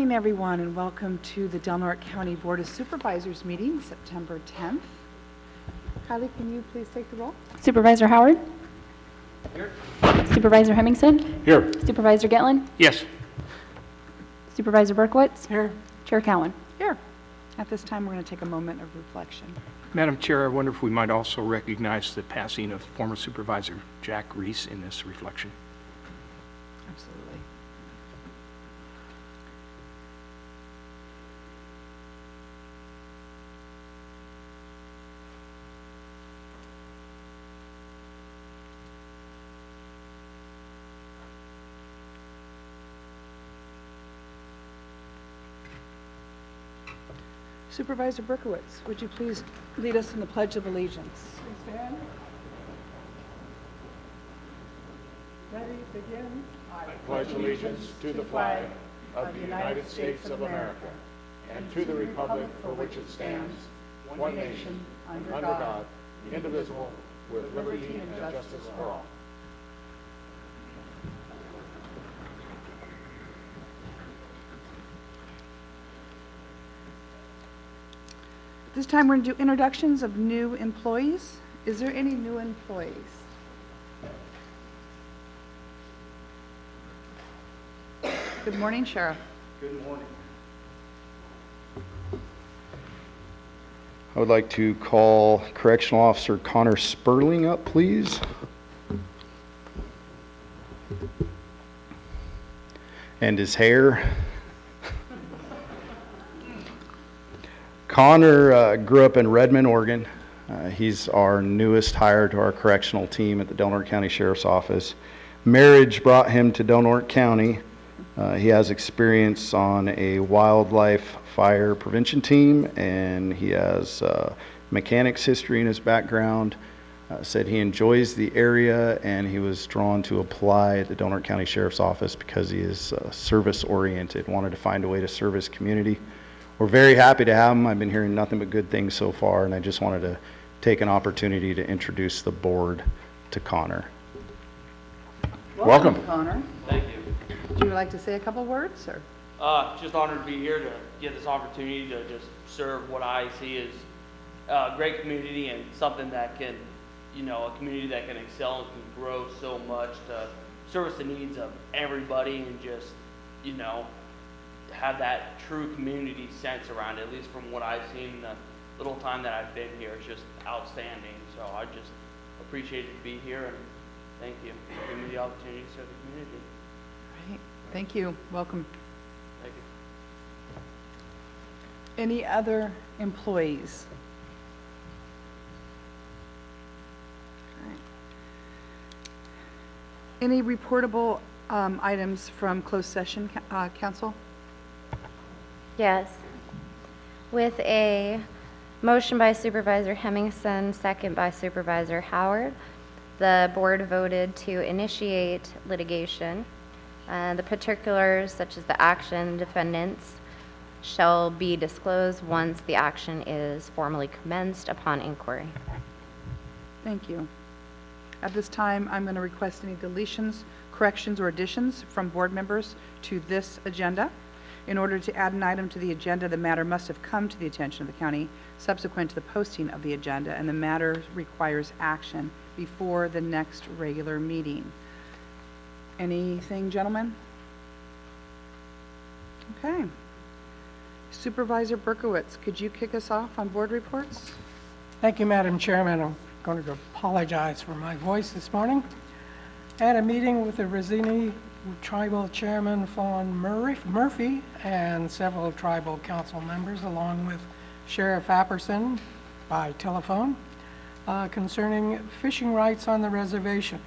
morning, everyone, and welcome to the Del Norte County Board of Supervisors meeting, September 10th. Kylie, can you please take the roll? Supervisor Howard? Here. Supervisor Hemmingson? Here. Supervisor Gitlin? Yes. Supervisor Berkowitz? Here. Chair Cowan? Here. At this time, we're going to take a moment of reflection. Madam Chair, I wonder if we might also recognize the passing of former Supervisor Jack Reese in this reflection. Absolutely. Supervisor Berkowitz, would you please lead us in the Pledge of Allegiance? Please stand. Ready, begin. I pledge allegiance to the flag of the United States of America and to the republic for which it stands, one nation, under God, indivisible, with liberty and justice for all. This time we're going to do introductions of new employees. Is there any new employees? Good morning, Sheriff. Good morning. I would like to call Correctional Officer Connor Sperling up, please. And his hair. Connor grew up in Redmond, Oregon. He's our newest hire to our correctional team at the Del Norte County Sheriff's Office. Marriage brought him to Del Norte County. He has experience on a wildlife fire prevention team, and he has mechanics history in his background. Said he enjoys the area, and he was drawn to apply at the Del Norte County Sheriff's Office because he is service-oriented, wanted to find a way to serve his community. We're very happy to have him. I've been hearing nothing but good things so far, and I just wanted to take an opportunity to introduce the board to Connor. Welcome. Connor. Thank you. Would you like to say a couple words, or? Just honored to be here to get this opportunity to just serve what I see as a great community and something that can, a community that can excel and can grow so much to service the needs of everybody and just, have that true community sense around it, at least from what I've seen in the little time that I've been here. It's just outstanding. So I just appreciate it to be here, and thank you for giving me the opportunity to serve the community. Right. Thank you. Welcome. Thank you. Any other employees? All right. Any reportable items from closed session, council? Yes. With a motion by Supervisor Hemmingson, second by Supervisor Howard, the board voted to initiate litigation. The particulars, such as the action defendants, shall be disclosed once the action is formally commenced upon inquiry. Thank you. At this time, I'm going to request any deletions, corrections, or additions from board members to this agenda. In order to add an item to the agenda, the matter must have come to the attention of the county subsequent to the posting of the agenda, and the matter requires action before the next regular meeting. Anything, gentlemen? Okay. Supervisor Berkowitz, could you kick us off on board reports? Thank you, Madam Chairman. I'm going to apologize for my voice this morning. I had a meeting with the Rosini Tribal Chairman Fawn Murphy and several tribal council members, along with Sheriff Apperson by telephone, concerning fishing rights on the reservation.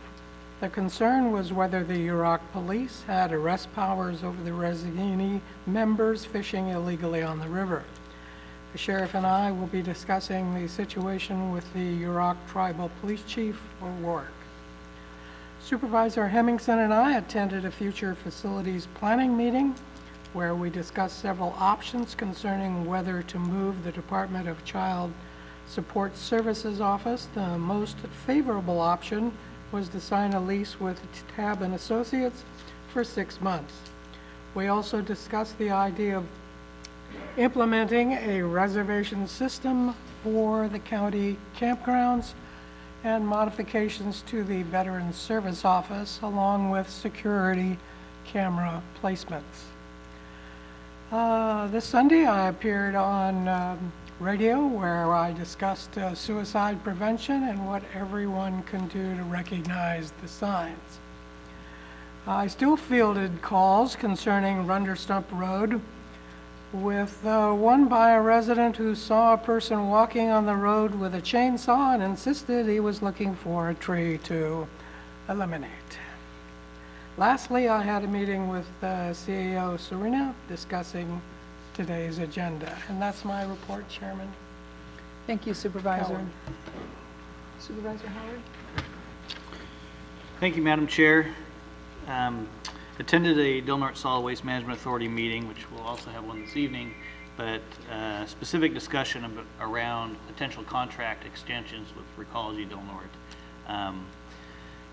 The concern was whether the Yurok police had arrest powers over the Rosini members fishing illegally on the river. The sheriff and I will be discussing the situation with the Yurok Tribal Police Chief O'Rourke. Supervisor Hemmingson and I attended a future facilities planning meeting where we discussed several options concerning whether to move the Department of Child Support Services office. The most favorable option was to sign a lease with Tab and Associates for 6 months. We also discussed the idea of implementing a reservation system for the county campgrounds and modifications to the Veterans Service Office, along with security camera placements. This Sunday, I appeared on radio where I discussed suicide prevention and what everyone can do to recognize the signs. I still fielded calls concerning Runderstump Road, with one by a resident who saw a person walking on the road with a chainsaw and insisted he was looking for a tree to eliminate. Lastly, I had a meeting with CEO Serena discussing today's agenda. And that's my report, Chairman. Thank you, Supervisor. Cowan. Supervisor Howard? Thank you, Madam Chair. Attended a Del Norte Solid Waste Management Authority meeting, which we'll also have one this evening, but specific discussion around potential contract extensions with Recology Del Norte.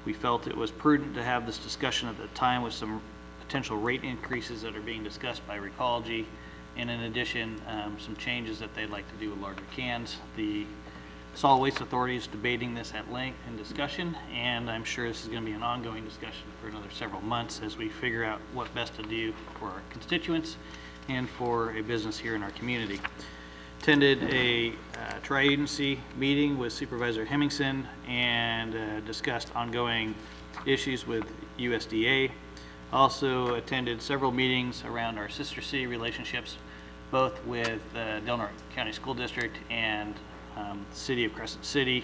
We felt it was prudent to have this discussion at the time with some potential rate increases that are being discussed by Recology, and in addition, some changes that they'd like to do with larger cans. The Solid Waste Authority is debating this at length in discussion, and I'm sure this is going to be an ongoing discussion for another several months as we figure out what best to do for our constituents and for a business here in our community. Attended a tri-agency meeting with Supervisor Hemmingson and discussed ongoing issues with USDA. Also attended several meetings around our sister city relationships, both with Del Norte County School District and the City of Crescent City,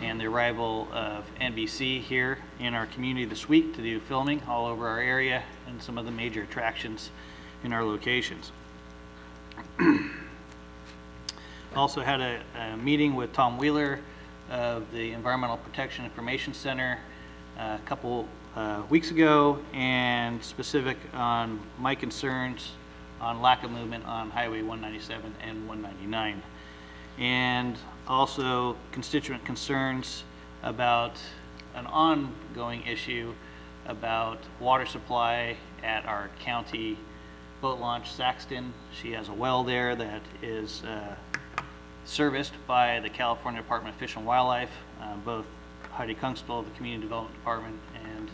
and the arrival of NBC here in our community this week to do filming all over our area and some of the major attractions in our locations. Also had a meeting with Tom Wheeler of the Environmental Protection Information Center a couple weeks ago, and specific on my concerns on lack of movement on Highway 197 and 199. And also constituent concerns about an ongoing issue about water supply at our county boat launch, Saxton. She has a well there that is serviced by the California Department of Fish and Wildlife. Both Heidi Kungstall of the Community Development Department and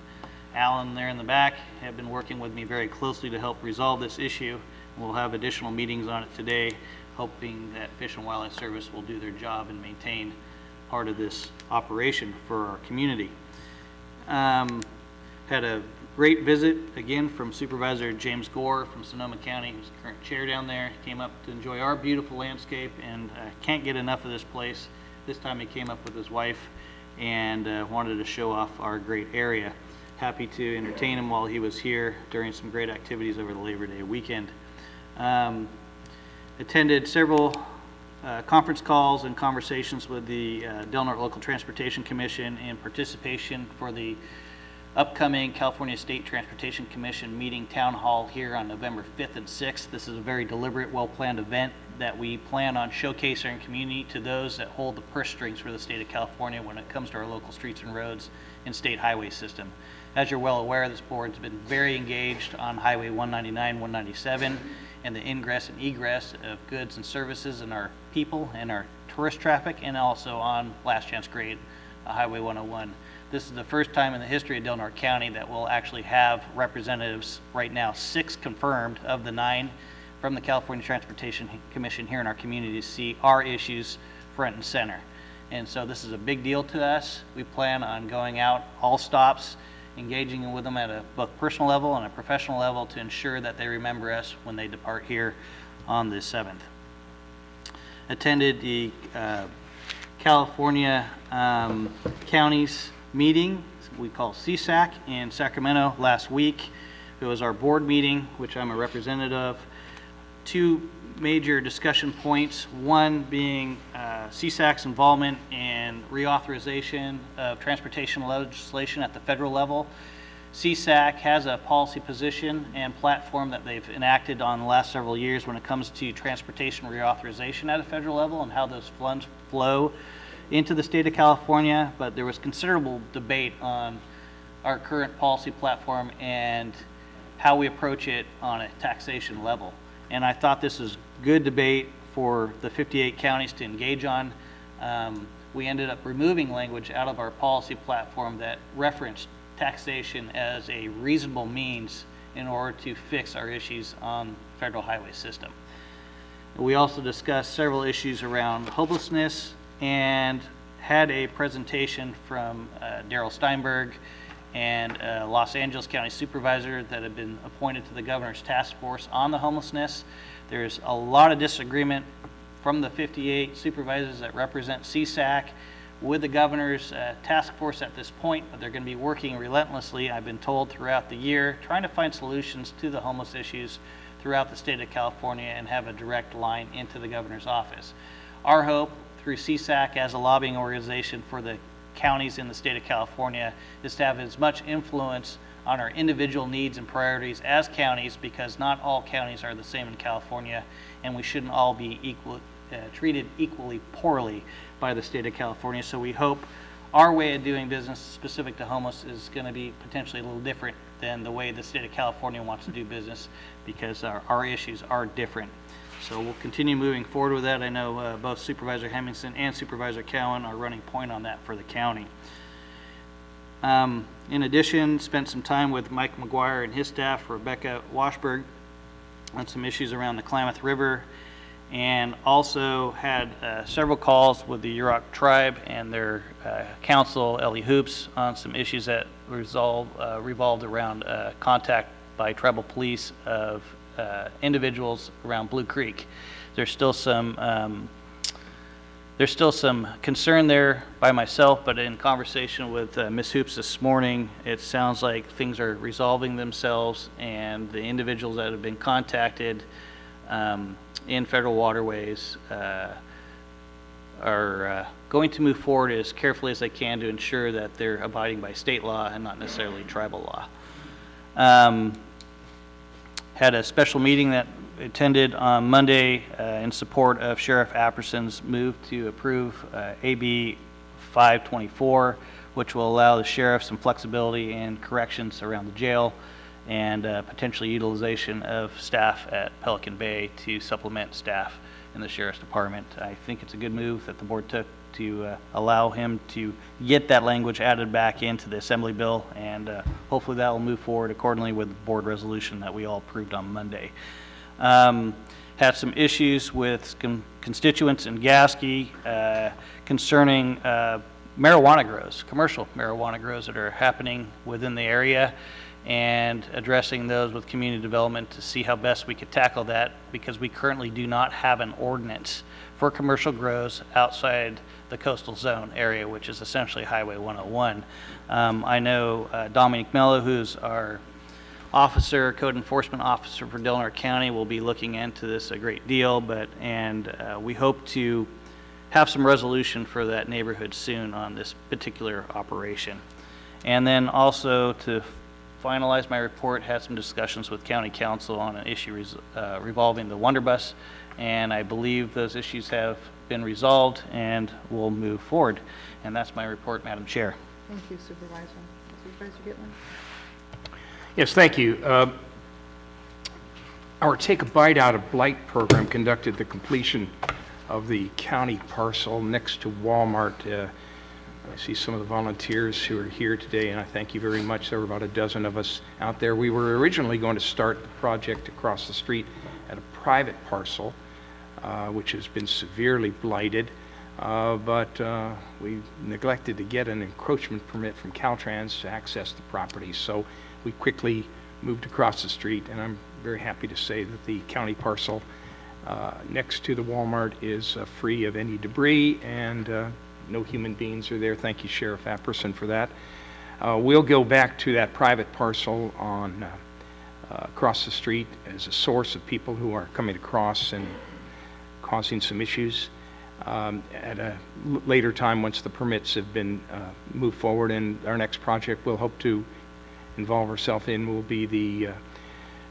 Alan there in the back have been working with me very closely to help resolve this issue. We'll have additional meetings on it today, hoping that Fish and Wildlife Service will do their job and maintain part of this operation for our community. Had a great visit again from Supervisor James Gore from Sonoma County, who's the current chair down there. He came up to enjoy our beautiful landscape, and can't get enough of this place. This time he came up with his wife and wanted to show off our great area. Happy to entertain him while he was here during some great activities over the Labor Day weekend. Attended several conference calls and conversations with the Del Norte Local Transportation Commission in participation for the upcoming California State Transportation Commission meeting town hall here on November 5th and 6th. This is a very deliberate, well-planned event that we plan on showcasing our community to those that hold the purse strings for the state of California when it comes to our local streets and roads and state highway system. As you're well aware, this board's been very engaged on Highway 199, 197, and the ingress and egress of goods and services and our people and our tourist traffic, and also on Last Chance Grade, Highway 101. This is the first time in the history of Del Norte County that we'll actually have representatives, right now 6 confirmed of the 9 from the California Transportation Commission here in our community to see our issues front and center. And so this is a big deal to us. We plan on going out all stops, engaging with them at a both personal level and a professional level to ensure that they remember us when they depart here on the 7th. Attended the California counties meeting we call CSAC in Sacramento last week. It was our board meeting, which I'm a representative of. 2 major discussion points, one being CSAC's involvement in reauthorization of transportation legislation at the federal level. CSAC has a policy position and platform that they've enacted on the last several years when it comes to transportation reauthorization at a federal level and how those funds flow into the state of California, but there was considerable debate on our current policy platform and how we approach it on a taxation level. And I thought this was good debate for the 58 counties to engage on. We ended up removing language out of our policy platform that referenced taxation as a reasonable means in order to fix our issues on the federal highway system. We also discussed several issues around homelessness and had a presentation from Daryl Steinberg and Los Angeles County Supervisor that had been appointed to the governor's task force on the homelessness. There's a lot of disagreement from the 58 supervisors that represent CSAC with the governor's task force at this point, but they're going to be working relentlessly, I've been told, throughout the year, trying to find solutions to the homeless issues throughout the state of California and have a direct line into the governor's office. Our hope through CSAC as a lobbying organization for the counties in the state of California is to have as much influence on our individual needs and priorities as counties, because not all counties are the same in California, and we shouldn't all be treated equally poorly by the state of California. So we hope our way of doing business specific to homeless is going to be potentially a little different than the way the state of California wants to do business, because our issues are different. So we'll continue moving forward with that. I know both Supervisor Hemmingson and Supervisor Cowan are running point on that for the county. In addition, spent some time with Mike McGuire and his staff, Rebecca Washberg, on some issues around the Klamath River, and also had several calls with the Yurok tribe and their council, Ellie Hoops, on some issues that revolved around contact by tribal police of individuals around Blue Creek. There's still some concern there by myself, but in conversation with Ms. Hoops this morning, it sounds like things are resolving themselves, and the individuals that have been contacted in federal waterways are going to move forward as carefully as they can to ensure that they're abiding by state law and not necessarily tribal law. Had a special meeting that attended on Monday in support of Sheriff Apperson's move to approve AB 524, which will allow the sheriff some flexibility and corrections around the jail, and potentially utilization of staff at Pelican Bay to supplement staff in the Sheriff's Department. I think it's a good move that the board took to allow him to get that language added back into the Assembly bill, and hopefully that will move forward accordingly with the board resolution that we all approved on Monday. Had some issues with constituents in Gasky concerning marijuana grows, commercial marijuana grows that are happening within the area, and addressing those with community development to see how best we could tackle that, because we currently do not have an ordinance for commercial grows outside the coastal zone area, which is essentially Highway 101. I know Dominic Mello, who's our code enforcement officer for Del Norte County, will be looking into this a great deal, and we hope to have some resolution for that neighborhood soon on this particular operation. And then also, to finalize my report, had some discussions with County Council on an issue revolving the Wonderbus, and I believe those issues have been resolved and will move forward. And that's my report, Madam Chair. Thank you, Supervisor. Supervisor Gitlin? Yes, thank you. Our Take a Bite Out of Blight program conducted the completion of the county parcel next to Walmart. I see some of the volunteers who are here today, and I thank you very much. There were about a dozen of us out there. We were originally going to start the project across the street at a private parcel, which has been severely blighted, but we neglected to get an encroachment permit from Caltrans to access the property, so we quickly moved across the street, and I'm very happy to say that the county parcel next to the Walmart is free of any debris, and no human beings are there. Thank you, Sheriff Apperson, for that. We'll go back to that private parcel on across the street as a source of people who are coming across and causing some issues at a later time once the permits have been moved forward. And our next project we'll hope to involve ourselves in will be the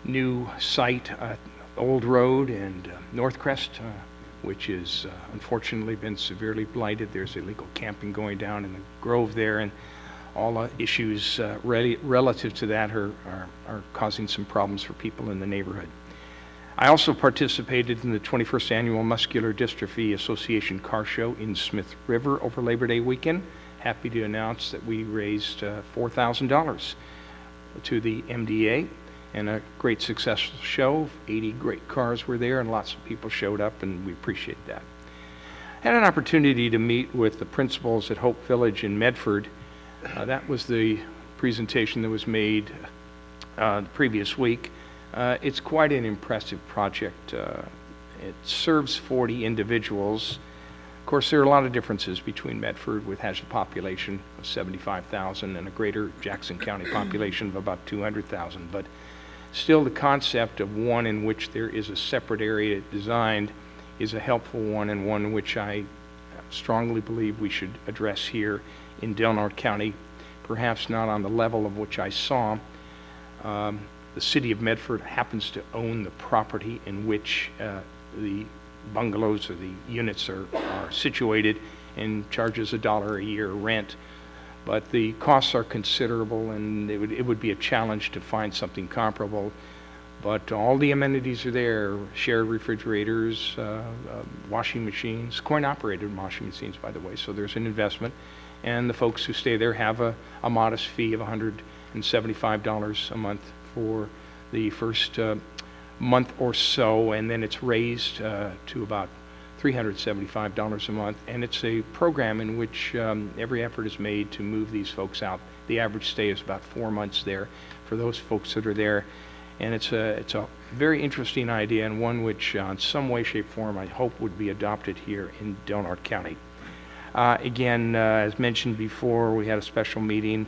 new site at Old Road and Northcrest, which is unfortunately been severely blighted. There's illegal camping going down in the grove there, and all issues relative to that are causing some problems for people in the neighborhood. I also participated in the 21st Annual Muscular Dystrophy Association Car Show in Smith River over Labor Day weekend. Happy to announce that we raised $4,000 to the MDA, and a great successful show. 80 great cars were there, and lots of people showed up, and we appreciate that. Had an opportunity to meet with the principals at Hope Village in Medford. That was the presentation that was made the previous week. It's quite an impressive project. It serves 40 individuals. Of course, there are a lot of differences between Medford, which has a population of 75,000, and a greater Jackson County population of about 200,000. But still, the concept of one in which there is a separate area designed is a helpful one, and one which I strongly believe we should address here in Del Norte County, perhaps not on the level of which I saw. The city of Medford happens to own the property in which the bungalows or the units are situated, and charges $1 a year rent. But the costs are considerable, and it would be a challenge to find something comparable. But all the amenities are there: shared refrigerators, washing machines, coin-operated washing machines, by the way, so there's an investment. And the folks who stay there have a modest fee of $175 a month for the first month or so, and then it's raised to about $375 a month. And it's a program in which every effort is made to move these folks out. The average stay is about 4 months there for those folks that are there. And it's a very interesting idea, and one which in some way, shape, form, I hope would be adopted here in Del Norte County. Again, as mentioned before, we had a special meeting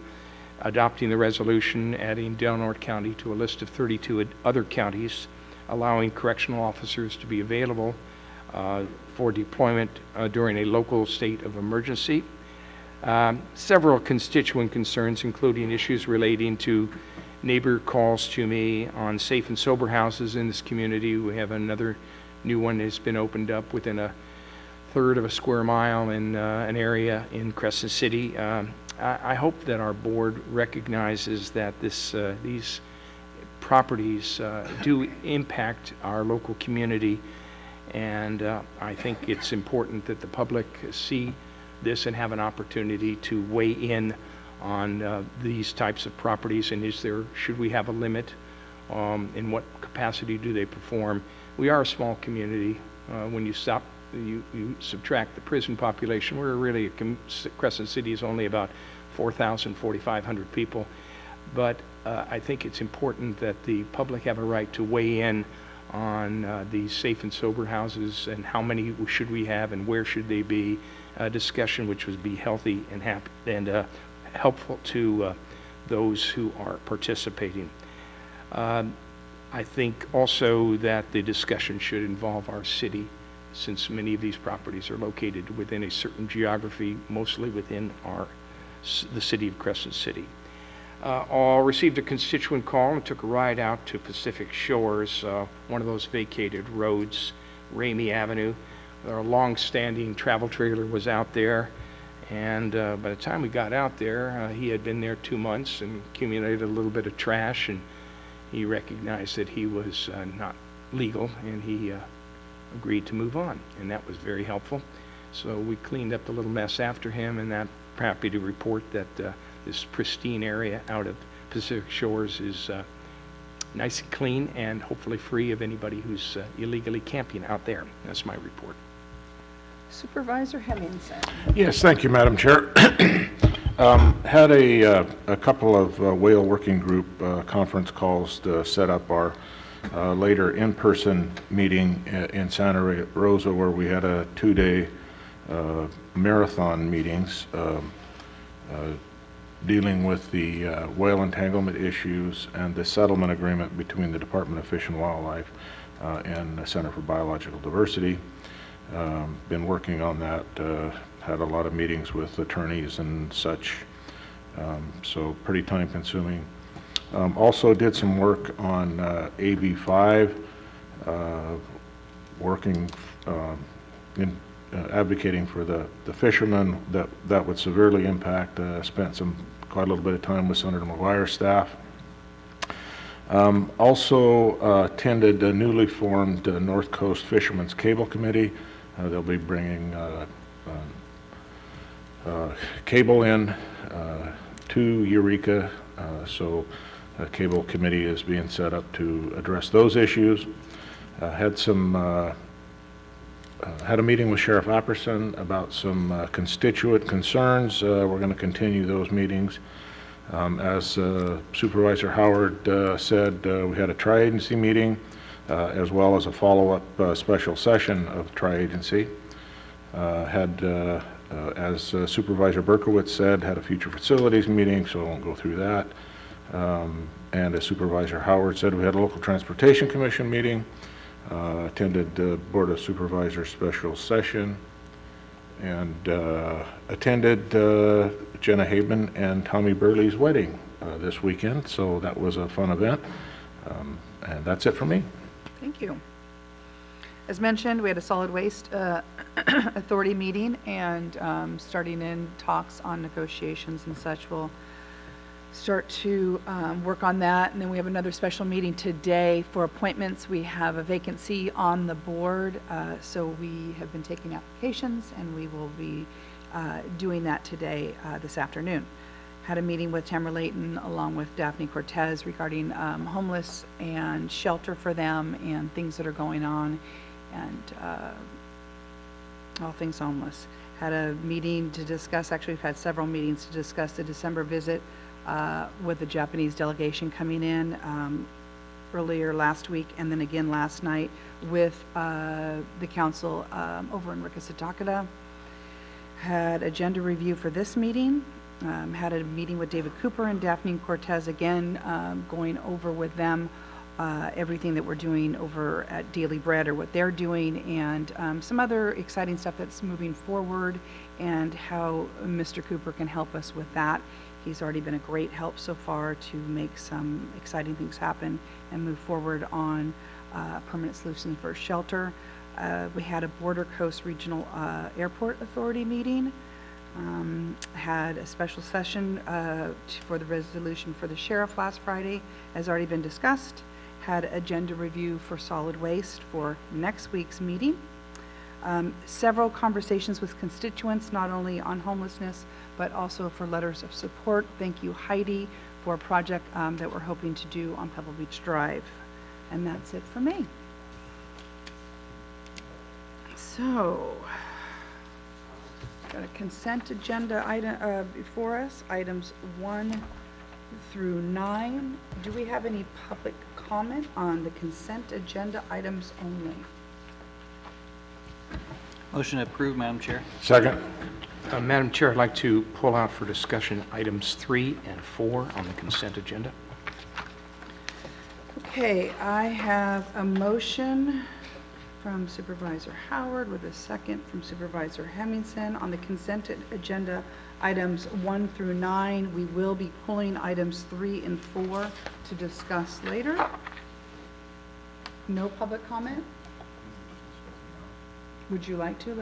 adopting the resolution adding Del Norte County to a list of 32 other counties, allowing correctional officers to be available for deployment during a local state of emergency. Several constituent concerns, including issues relating to neighbor calls to me on safe and sober houses in this community. We have another new one that's been opened up within a third of a square mile in an area in Crescent City. I hope that our board recognizes that these properties do impact our local community, and I think it's important that the public see this and have an opportunity to weigh in on these types of properties, and should we have a limit? In what capacity do they perform? We are a small community. When you subtract the prison population, we're really, Crescent City is only about 4,500 people. But I think it's important that the public have a right to weigh in on these safe and sober houses, and how many should we have and where should they be. A discussion which would be healthy and happy and helpful to those who are participating. I think also that the discussion should involve our city, since many of these properties are located within a certain geography, mostly within the city of Crescent City. I received a constituent call and took a ride out to Pacific Shores, one of those vacated roads, Ramey Avenue. Our long-standing travel trailer was out there, and by the time we got out there, he had been there 2 months and accumulated a little bit of trash, and he recognized that he was not legal, and he agreed to move on, and that was very helpful. So we cleaned up the little mess after him, and I'm happy to report that this pristine area out of Pacific Shores is nice and clean, and hopefully free of anybody who's illegally camping out there. That's my report. Supervisor Hemmingson. Yes, thank you, Madam Chair. Had a couple of whale working group conference calls to set up our later in-person meeting in Santa Rosa, where we had a 2-day marathon meetings dealing with the whale entanglement issues and the settlement agreement between the Department of Fish and Wildlife and the Center for Biological Diversity. Been working on that, had a lot of meetings with attorneys and such, so pretty time consuming. Also did some work on AB 5, working advocating for the fishermen that would severely impact. Spent quite a little bit of time with Senator McGuire's staff. Also attended a newly formed North Coast Fishermen's Cable Committee. They'll be bringing cable in to Eureka, so a cable committee is being set up to address those issues. Had a meeting with Sheriff Apperson about some constituent concerns. We're going to continue those meetings. As Supervisor Howard said, we had a tri-agency meeting as well as a follow-up special session of tri-agency. As Supervisor Berkowitz said, had a future facilities meeting, so I won't go through that. And as Supervisor Howard said, we had a local transportation commission meeting, attended the Board of Supervisors special session, and attended Jenna Haben and Tommy Burley's wedding this weekend, so that was a fun event. And that's it for me. Thank you. As mentioned, we had a solid waste authority meeting, and starting in talks on negotiations and such. We'll start to work on that, and then we have another special meeting today for appointments. We have a vacancy on the board, so we have been taking applications, and we will be doing that today, this afternoon. Had a meeting with Tamara Layton along with Daphne Cortez regarding homeless and shelter for them and things that are going on, and all things homeless. Had a meeting to discuss, actually we've had several meetings to discuss the December visit with the Japanese delegation coming in earlier last week, and then again last night with the council over in Rikasakata. Had agenda review for this meeting. Had a meeting with David Cooper and Daphne Cortez again, going over with them everything that we're doing over at Daily Bread, or what they're doing, and some other exciting stuff that's moving forward, and how Mr. Cooper can help us with that. He's already been a great help so far to make some exciting things happen and move forward on permanent solutions for shelter. We had a Border Coast Regional Airport Authority meeting. Had a special session for the resolution for the sheriff last Friday, as already been discussed. Had agenda review for solid waste for next week's meeting. Several conversations with constituents, not only on homelessness, but also for letters of support. Thank you, Heidi, for a project that we're hoping to do on Pebble Beach Drive. And that's it for me. So, got a consent agenda item before us, items 1 through 9. Do we have any public comment on the consent agenda items only? Motion approved, Madam Chair. Second. Madam Chair, I'd like to pull out for discussion items 3 and 4 on the consent agenda. Okay, I have a motion from Supervisor Howard with a second from Supervisor Hemmingson on the consent agenda items 1 through 9. We will be pulling items 3 and 4 to discuss later. No public comment? Would you like to?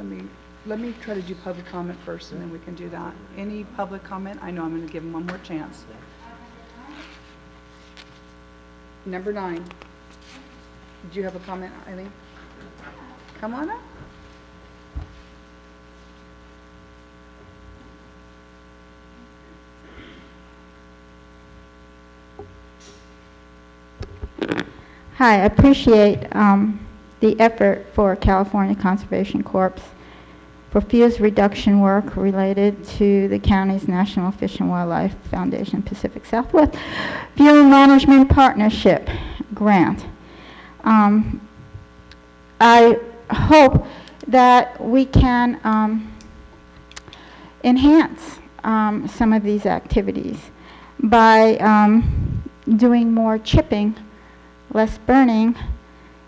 Let me try to do public comment first, and then we can do that. Any public comment? I know I'm going to give them one more chance. Number 9. Did you have a comment, Eileen? Come on up. Hi, I appreciate the effort for California Conservation Corps for fuse reduction work related to the county's National Fish and Wildlife Foundation Pacific Southwest Fuel Management Partnership grant. I hope that we can enhance some of these activities by doing more chipping, less burning,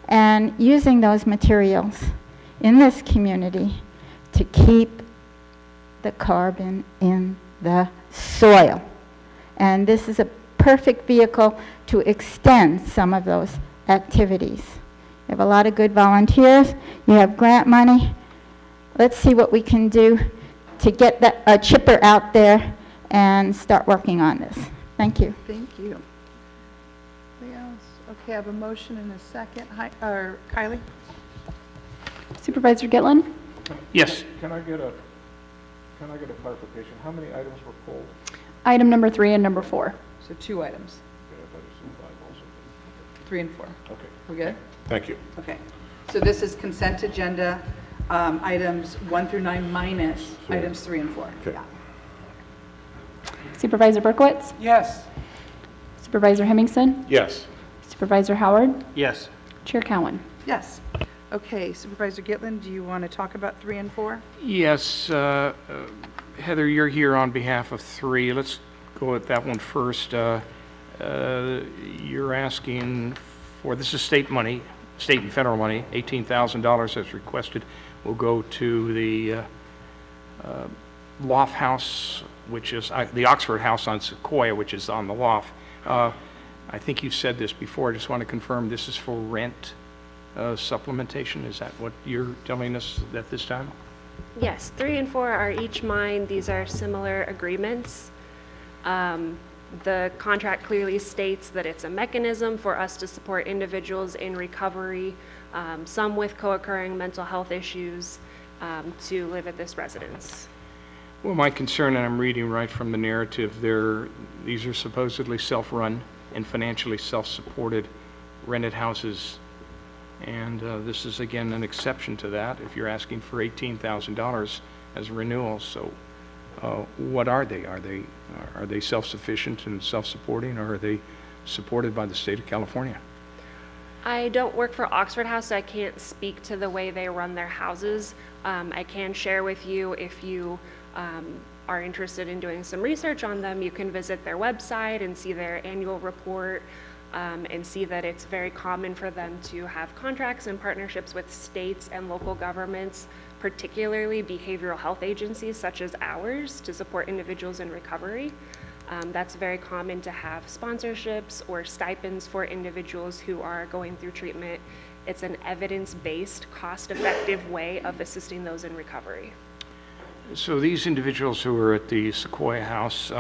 and using those materials in this community to keep the carbon in the soil. And this is a perfect vehicle to extend some of those activities. You have a lot of good volunteers, you have grant money, let's see what we can do to get that chipper out there and start working on this. Thank you. Thank you. Anything else? Okay, I have a motion and a second. Kylie? Supervisor Gitlin? Yes. Can I get a clarification? How many items were pulled? Item number 3 and number 4. So 2 items, Okay, I thought you said 5 also. 3 and 4. Okay, We good? thank you. Okay. So this is consent agenda, items 1 through 9 minus items 3 and 4. Okay. Yeah. Supervisor Berkowitz? Yes. Supervisor Hemmingson? Yes. Supervisor Howard? Yes. Chair Cowan? Yes. Okay, Supervisor Gitlin, do you want to talk about 3 and 4? Yes, Heather, you're here on behalf of 3. Let's go with that one first. You're asking for, this is state money, state and federal money, $18,000 as requested will go to the Loft House, which is the Oxford House on Sequoia, which is on the Loft. I think you've said this before. I just want to confirm this is for rent supplementation. Is that what you're telling us at this time? Yes, 3 and 4 are each mine. These are similar agreements. The contract clearly states that it's a mechanism for us to support individuals in recovery, some with co-occurring mental health issues, to live at this residence. Well, my concern, and I'm reading right from the narrative, these are supposedly self-run and financially self-supported rented houses. And this is, again, an exception to that if you're asking for $18,000 as a renewal. So what are they? Are they self-sufficient and self-supporting, or are they supported by the state of California? I don't work for Oxford House, so I can't speak to the way they run their houses. I can share with you, if you are interested in doing some research on them, you can visit their website and see their annual report. And see that it's very common for them to have contracts and partnerships with states and local governments, particularly behavioral health agencies such as ours, to support individuals in recovery. That's very common to have sponsorships or stipends for individuals who are going through treatment. It's an evidence-based, cost-effective way of assisting those in recovery. So these individuals who are at the Sequoia House,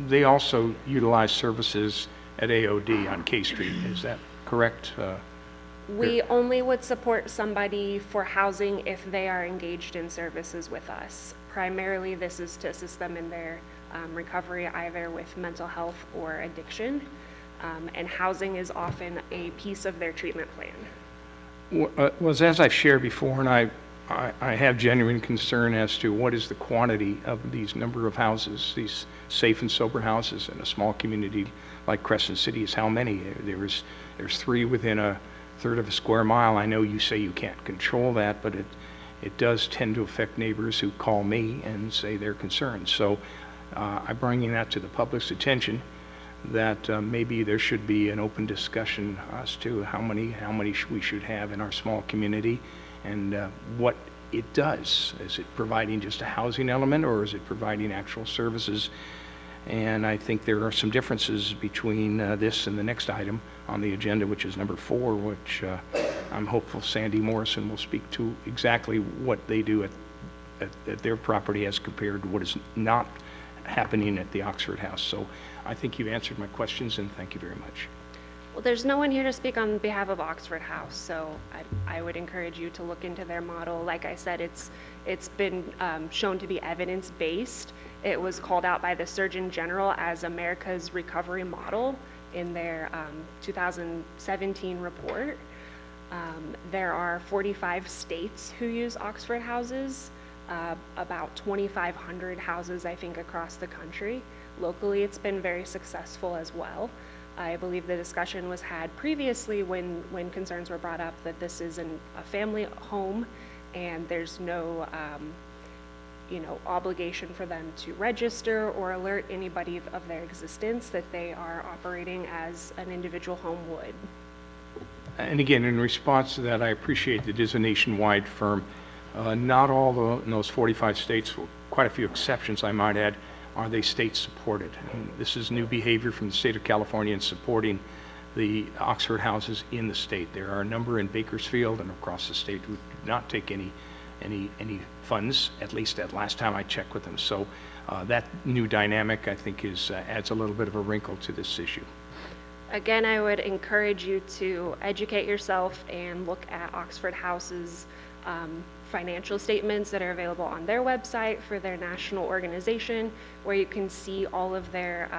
they also utilize services at AOD on K Street. Is that correct? We only would support somebody for housing if they are engaged in services with us. Primarily, this is to assist them in their recovery, either with mental health or addiction. And housing is often a piece of their treatment plan. Was as I've shared before, and I have genuine concern as to what is the quantity of these number of houses, these safe and sober houses in a small community like Crescent City. Is how many? There's 3 within a third of a square mile. I know you say you can't control that, but it does tend to affect neighbors who call me and say they're concerned. So I'm bringing that to the public's attention, that maybe there should be an open discussion as to how many we should have in our small community, and what it does. Is it providing just a housing element, or is it providing actual services? And I think there are some differences between this and the next item on the agenda, which is number 4, which I'm hopeful Sandy Morrison will speak to exactly what they do at their property as compared to what is not happening at the Oxford House. So I think you've answered my questions, and thank you very much. Well, there's no one here to speak on behalf of Oxford House, so I would encourage you to look into their model. Like I said, it's been shown to be evidence-based. It was called out by the Surgeon General as America's recovery model in their 2017 report. There are 45 states who use Oxford houses, about 2,500 houses, I think, across the country. Locally, it's been very successful as well. I believe the discussion was had previously when concerns were brought up that this is a family home and there's no obligation for them to register or alert anybody of their existence, that they are operating as an individual home would. And again, in response to that, I appreciate that it is a nationwide firm. Not all in those 45 states, quite a few exceptions I might add, are they state supported. And this is new behavior from the state of California in supporting the Oxford houses in the state. There are a number in Bakersfield and across the state who do not take any any funds, at least at last time I checked with them. So that new dynamic, I think, adds a little bit of a wrinkle to this issue. Again, I would encourage you to educate yourself and look at Oxford House's financial statements that are available on their website for their national organization, where you can see all of their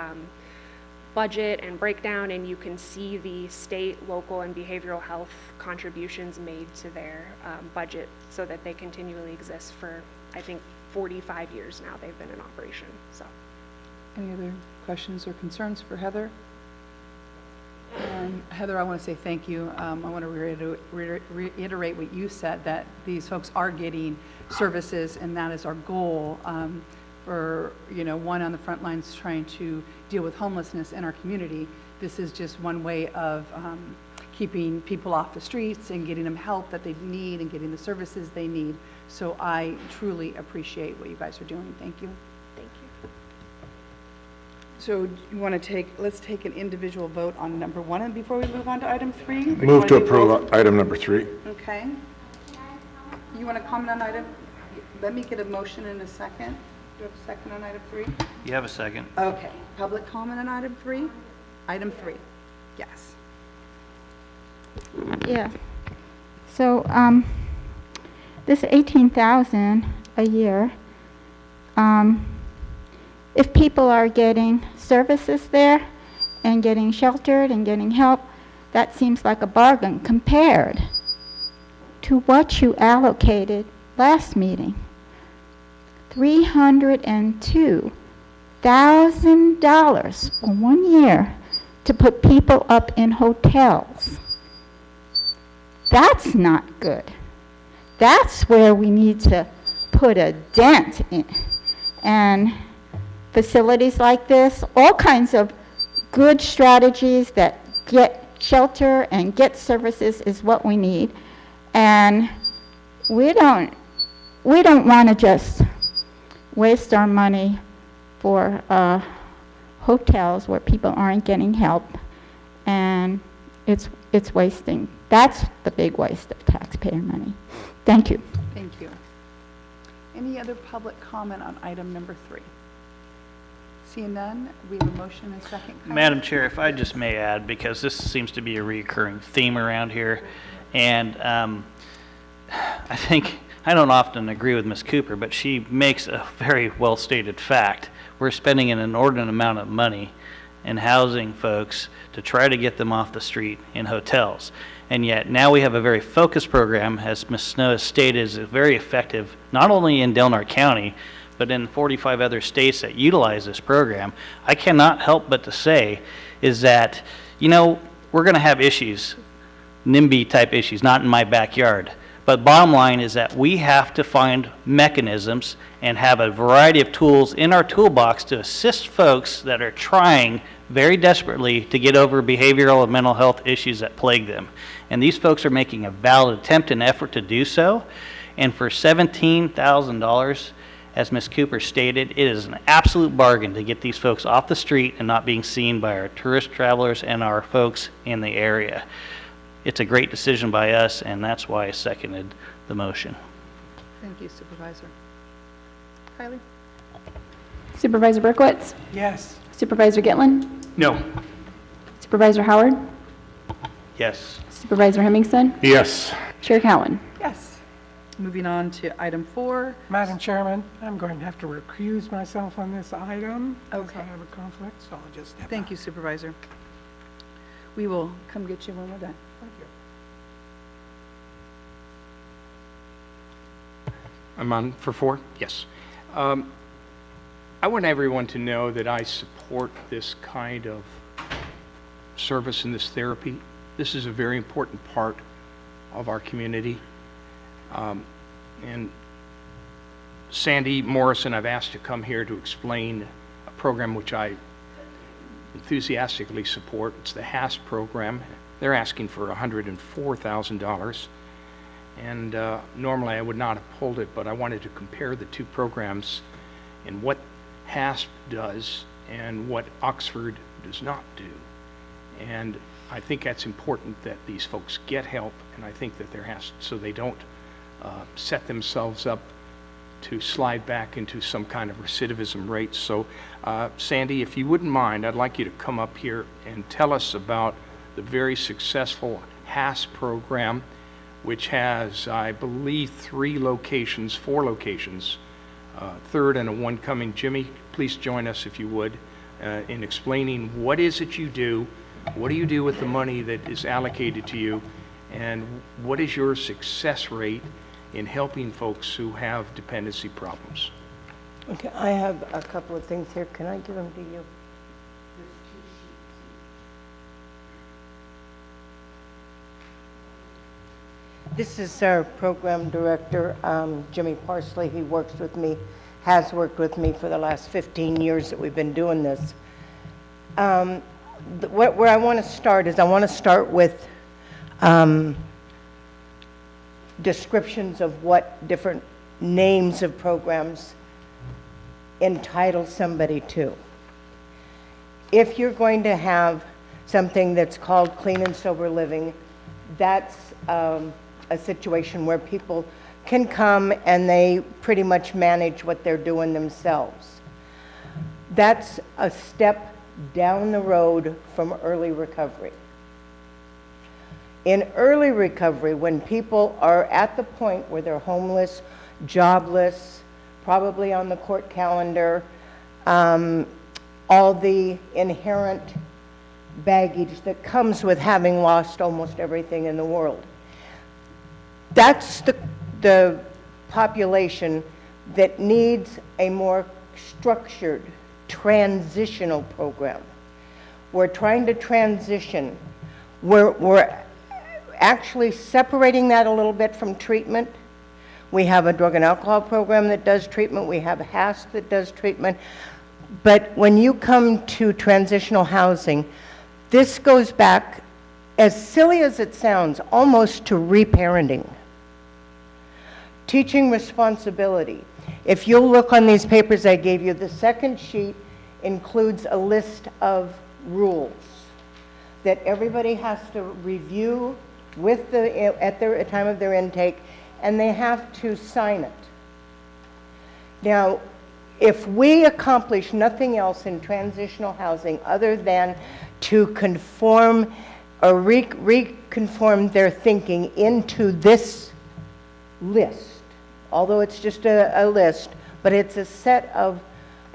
budget and breakdown, and you can see the state, local, and behavioral health contributions made to their budget so that they continually exist for, I think, 45 years now they've been in operation. So, Any other questions or concerns for Heather? Heather, I want to say thank you. I want to reiterate what you said, that these folks are getting services, and that is our goal for, one on the front lines trying to deal with homelessness in our community. This is just one way of keeping people off the streets and getting them help that they need and getting the services they need. So I truly appreciate what you guys are doing. Thank you. thank you. So you want to let's take an individual vote on number 1 and before we move on to item 3? Or you Move wanna to do approve both? item number 3. Okay. You want to comment on item? Let me get a motion in a second. Do you have a second on item 3? You have a second? Okay. Public comment on item 3? Item 3. Yes. Yeah. So, this 18,000 a year, if people are getting services there and getting sheltered and getting help, that seems like a bargain compared to what you allocated last meeting. $302,000 for 1 year to put people up in hotels. That's not good. That's where we need to put a dent in. And facilities like this, all kinds of good strategies that get shelter and get services is what we need. And we don't want to just waste our money for hotels where people aren't getting help, and it's wasting. That's the big waste of taxpayer money. Thank you. Thank you. Any other public comment on item number 3? Seeing none, we have a motion and a second. Madam Chair, if I just may add, because this seems to be a recurring theme around here, and I think, I don't often agree with Ms. Cooper, but she makes a very well-stated fact. We're spending an inordinate amount of money in housing folks to try to get them off the street in hotels. And yet now we have a very focused program, as Ms. Snow has stated, is very effective, not only in Delaware County, but in 45 other states that utilize this program. I cannot help but to say is that, we're going to have issues, NIMBY type issues, not in my backyard. But bottom line is that we have to find mechanisms and have a variety of tools in our toolbox to assist folks that are trying very desperately to get over behavioral and mental health issues that plague them. And these folks are making a valid attempt and effort to do so. And for $17,000, as Ms. Cooper stated, it is an absolute bargain to get these folks off the street and not being seen by our tourist travelers and our folks in the area. It's a great decision by us, and that's why I seconded the motion. Thank you, Supervisor. Kylie? Supervisor Berkowitz? Yes. Supervisor Gitlin? No. Supervisor Howard? Yes. Supervisor Hemmingson? Yes. Chair Cowan? Yes. Moving on to item 4. Madam Chairman, I'm going to have to recuse myself on this item. because Okay. I have a conflict, so I'll just step Thank out. you, Supervisor. We will come get you when we're done. Thank you. I'm on for 4? Yes. I want everyone to know that I support this kind of service and this therapy. This is a very important part of our community. And Sandy Morrison, I've asked to come here to explain a program which I enthusiastically support. It's the HAS program. They're asking for $104,000. And normally I would not have pulled it, but I wanted to compare the two programs and what HASP does and what Oxford does not do. And I think that's important that these folks get help, and I think that there has, so they don't set themselves up to slide back into some kind of recidivism rate. So, Sandy, if you wouldn't mind, I'd like you to come up here and tell us about the very successful HAS program, which has, I believe, 4 locations, third and one coming. Jimmy, please join us if you would in explaining what is it you do, what do you do with the money that is allocated to you, and what is your success rate in helping folks who have dependency problems. Okay, I have a couple of things here. Can I give them to you? This is our program director, Jimmy Parsley. He works with me, has worked with me for the last 15 years that we've been doing this. Where I want to start is I want to start with descriptions of what different names of programs entitle somebody to. If you're going to have something that's called clean and sober living, that's a situation where people can come and they pretty much manage what they're doing themselves. That's a step down the road from early recovery. In early recovery, when people are at the point where they're homeless, jobless, probably on the court calendar, all the inherent baggage that comes with having lost almost everything in the world. That's the population that needs a more structured transitional program. We're trying to transition. We're actually separating that a little bit from treatment. We have a drug and alcohol program that does treatment. We have a HAS that does treatment. But when you come to transitional housing, this goes back, as silly as it sounds, almost to reparenting. Teaching responsibility. If you'll look on these papers I gave you, the second sheet includes a list of rules that everybody has to review with at the time of their intake, and they have to sign it. Now, if we accomplish nothing else in transitional housing other than to conform or reconform their thinking into this list, although it's just a list, but it's a set of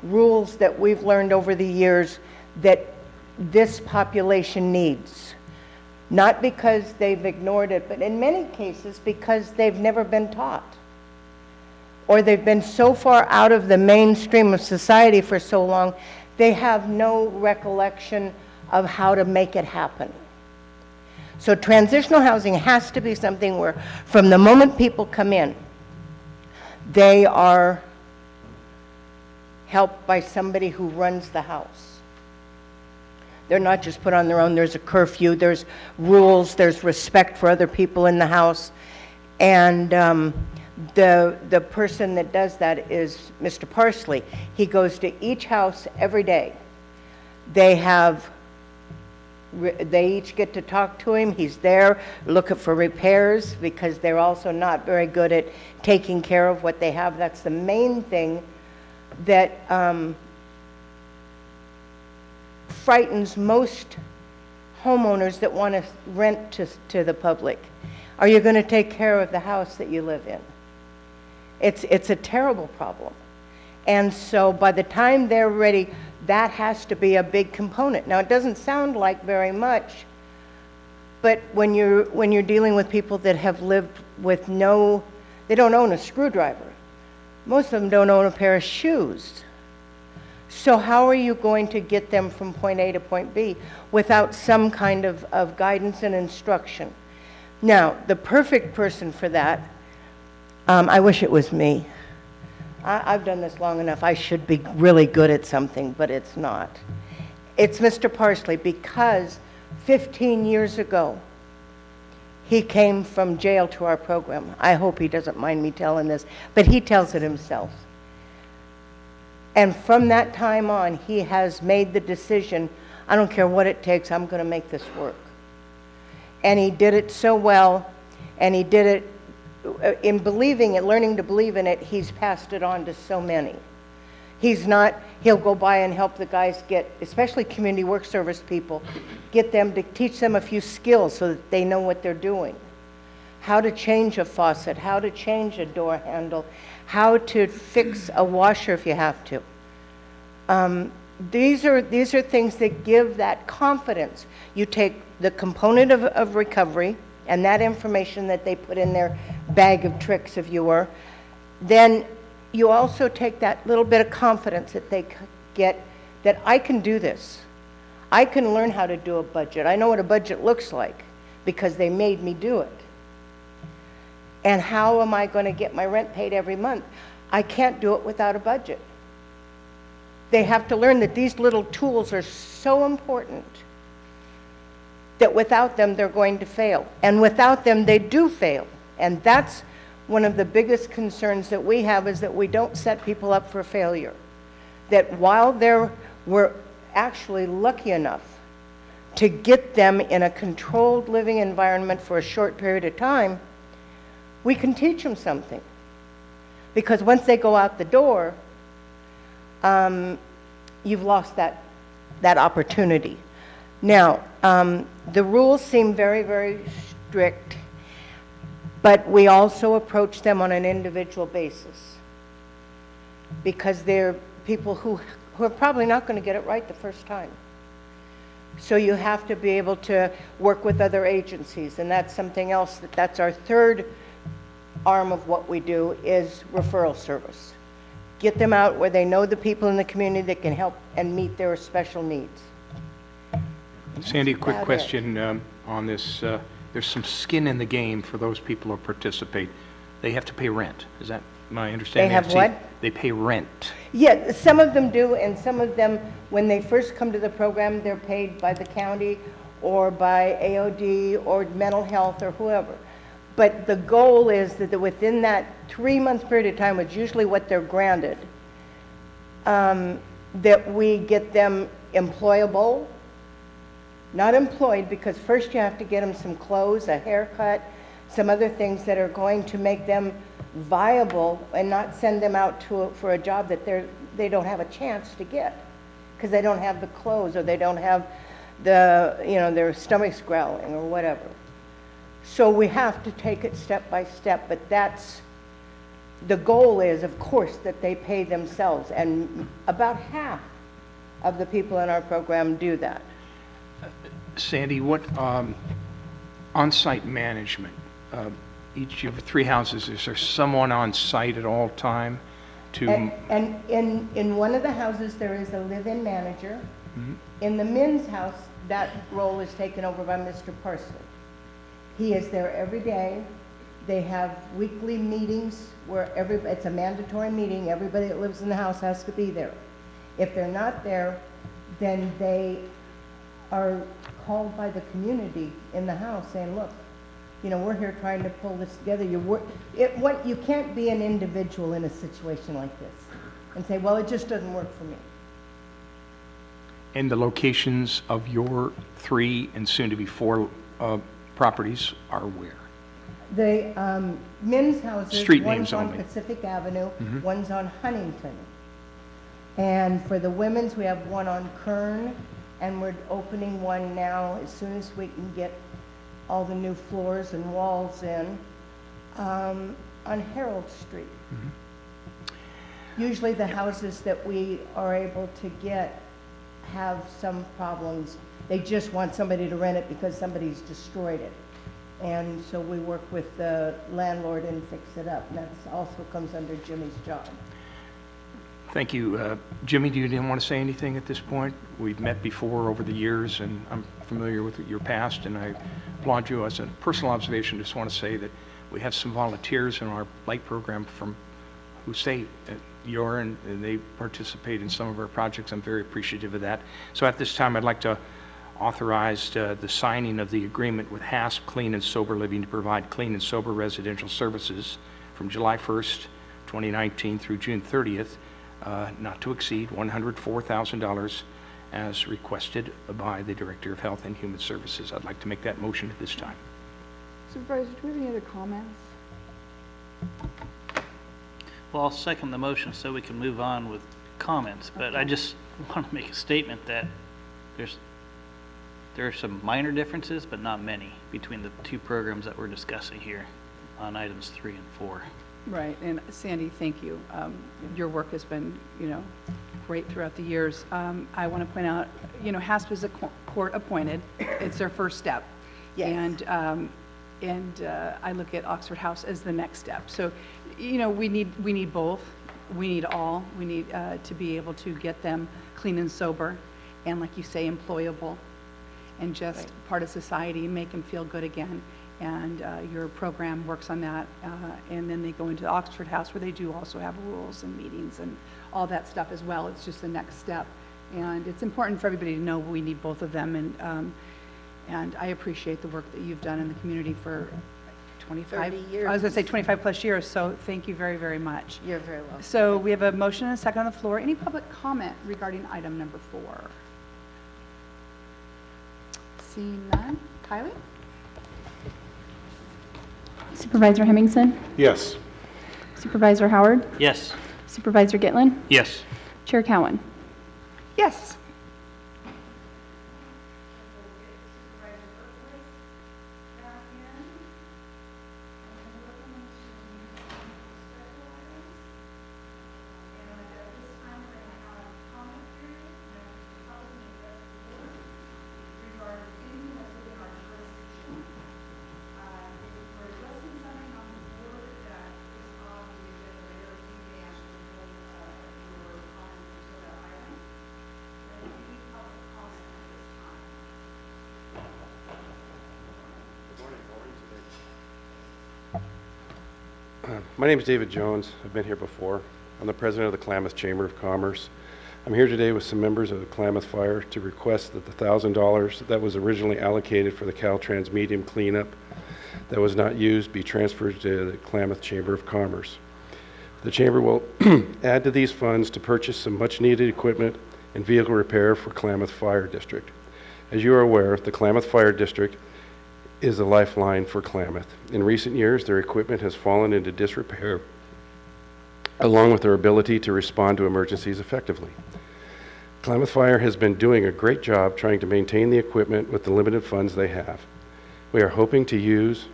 rules that we've learned over the years that this population needs. Not because they've ignored it, but in many cases because they've never been taught. Or they've been so far out of the mainstream of society for so long, they have no recollection of how to make it happen. So transitional housing has to be something where from the moment people come in, they are helped by somebody who runs the house. They're not just put on their own. There's a curfew, there's rules, there's respect for other people in the house. And the person that does that is Mr. Parsley. He goes to each house every day. They each get to talk to him. He's there looking for repairs because they're also not very good at taking care of what they have. That's the main thing that frightens most homeowners that want to rent to the public. Are you going to take care of the house that you live in? It's a terrible problem. And so by the time they're ready, that has to be a big component. Now, it doesn't sound like very much, but when you're dealing with people that have lived with they don't own a screwdriver. Most of them don't own a pair of shoes. So how are you going to get them from point A to point B without some kind of guidance and instruction? Now, the perfect person for that, I wish it was me. I've done this long enough. I should be really good at something, but it's not. It's Mr. Parsley, because 15 years ago, he came from jail to our program. I hope he doesn't mind me telling this, but he tells it himself. And from that time on, he has made the decision, I don't care what it takes, I'm going to make this work. And he did it so well, and he did it in believing it, learning to believe in it, he's passed it on to so many. He's not, he'll go by and help the guys get, especially community work service people, get them to teach them a few skills so that they know what they're doing. How to change a faucet, how to change a door handle, how to fix a washer if you have to. These are things that give that confidence. You take the component of recovery and that information that they put in their bag of tricks, if you were, then you also take that little bit of confidence that they get, that I can do this. I can learn how to do a budget. I know what a budget looks like because they made me do it. And how am I going to get my rent paid every month? I can't do it without a budget. They have to learn that these little tools are so important that without them, they're going to fail. And without them, they do fail. And that's one of the biggest concerns that we have, is that we don't set people up for failure. That while we're actually lucky enough to get them in a controlled living environment for a short period of time, we can teach them something. Because once they go out the door, you've lost that opportunity. Now, the rules seem very, very strict, but we also approach them on an individual basis, because they're people who are probably not going to get it right the first time. So you have to be able to work with other agencies, and that's something else, that's our third arm of what we do, is referral service. Get them out where they know the people in the community that can help and meet their special needs. Sandy, a quick question on this. There's some skin in the game for those people who participate. They have to pay rent. Is that my understanding? They have what? They pay rent. Yeah, some of them do, and some of them, when they first come to the program, they're paid by the county or by AOD or mental health or whoever. But the goal is that within that 3-month period of time, which is usually what they're granted, that we get them employable. Not employed, because first you have to get them some clothes, a haircut, some other things that are going to make them viable, and not send them out for a job that they don't have a chance to get, because they don't have the clothes, or they don't have their stomachs growling or whatever. So we have to take it step by step, but that's the goal, is of course that they pay themselves, and about half of the people in our program do that. Sandy, what on-site management? Each of the 3 houses, is there someone on site at all time to? And in one of the houses, there is a live-in manager. Mm-hmm. In the men's house, that role is taken over by Mr. Parsley. He is there every day. They have weekly meetings where it's a mandatory meeting. Everybody that lives in the house has to be there. If they're not there, then they are called by the community in the house saying, look, we're here trying to pull this together. You can't be an individual in a situation like this and say, well, it just doesn't work for me. And the locations of your 3 and soon to be 4 properties are where? The men's houses, Street one's names on only. Pacific Avenue, Mhm. one's on Huntington. And for the women's, we have one on Kern, and we're opening one now as soon as we can get all the new floors and walls in, on Harold Street. Mm-hmm. Usually the houses that we are able to get have some problems. They just want somebody to rent it because somebody's destroyed it. And so we work with the landlord and fix it up. And that also comes under Jimmy's job. Thank you. Jimmy, do you want to say anything at this point? We've met before over the years, and I'm familiar with your past, and I applaud you. As a personal observation, just want to say that we have some volunteers in our light program who stay at your, and they participate in some of our projects. I'm very appreciative of that. So at this time, I'd like to authorize the signing of the agreement with HASP Clean and Sober Living to provide clean and sober residential services from July 1st, 2019 through June 30th, not to exceed $104,000 as requested by the Director of Health and Human Services. I'd like to make that motion at this time. Supervisor, do we have any other comments? Well, I'll second the motion so we can move on with comments, but I just want to make a statement that there are some minor differences, but not many, between the two programs that we're discussing here on items 3 and 4. Right, and Sandy, thank you. Your work has been, great throughout the years. I want to point out, HASP is a court appointed. It's their first step. Yes. And I look at Oxford House as the next step. So, we need both. We need all. We need to be able to get them clean and sober, and like you say, employable, and just part of society, make them feel good again. And your program works on that. And then they go into the Oxford House, where they do also have rules and meetings and all that stuff as well. It's just the next step. And it's important for everybody to know we need both of them. And I appreciate the work that you've done in the community for 25 30 years. I was going to say 25 plus years, so thank you very, very much. You're very welcome. So we have a motion and a second on the floor. Any public comment regarding item number 4? Seeing none. Kylie? Supervisor Hemmingson? Yes. Supervisor Howard? Yes. Supervisor Gitlin? Yes. Chair Cowan? Yes. My name is David Jones. I've been here before. I'm the president of the Klamath Chamber of Commerce. I'm here today with some members of the Klamath Fire to request that the $1,000 that was originally allocated for the Caltrans medium cleanup that was not used be transferred to the Klamath Chamber of Commerce. The Chamber will add to these funds to purchase some much-needed equipment and vehicle repair for Klamath Fire District. As you are aware, the Klamath Fire District is a lifeline for Klamath. In recent years, their equipment has fallen into disrepair, along with their ability to respond to emergencies effectively. Klamath Fire has been doing a great job trying to maintain the equipment with the limited funds they have. We are hoping to use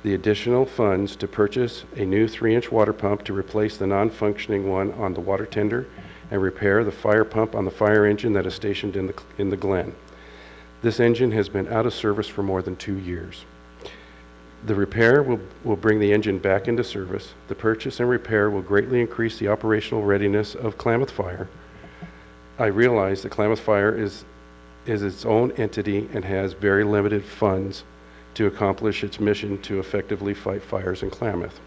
the additional funds to purchase a new 3-inch water pump to replace the non-functioning one on the water tender and repair the fire pump on the fire engine that is stationed in the Glen. This engine has been out of service for more than 2 years. The repair will bring the engine back into service. The purchase and repair will greatly increase the operational readiness of Klamath Fire. I realize that Klamath Fire is its own entity and has very limited funds to accomplish its mission to effectively fight fires in Klamath.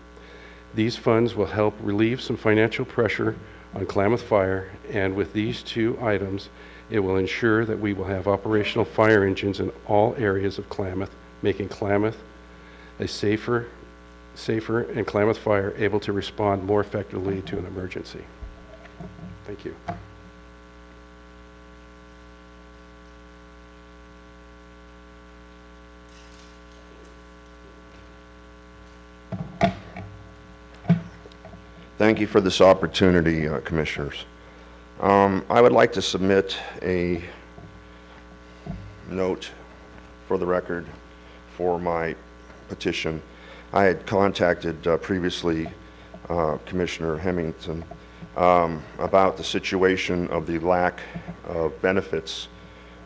These funds will help relieve some financial pressure on Klamath Fire, and with these two items, it will ensure that we will have operational fire engines in all areas of Klamath, making Klamath a safer and Klamath Fire able to respond more effectively to an emergency. Thank you. Thank you for this opportunity, Commissioners. I would like to submit a note for the record for my petition. I had contacted previously Commissioner Hemmingson about the situation of the lack of benefits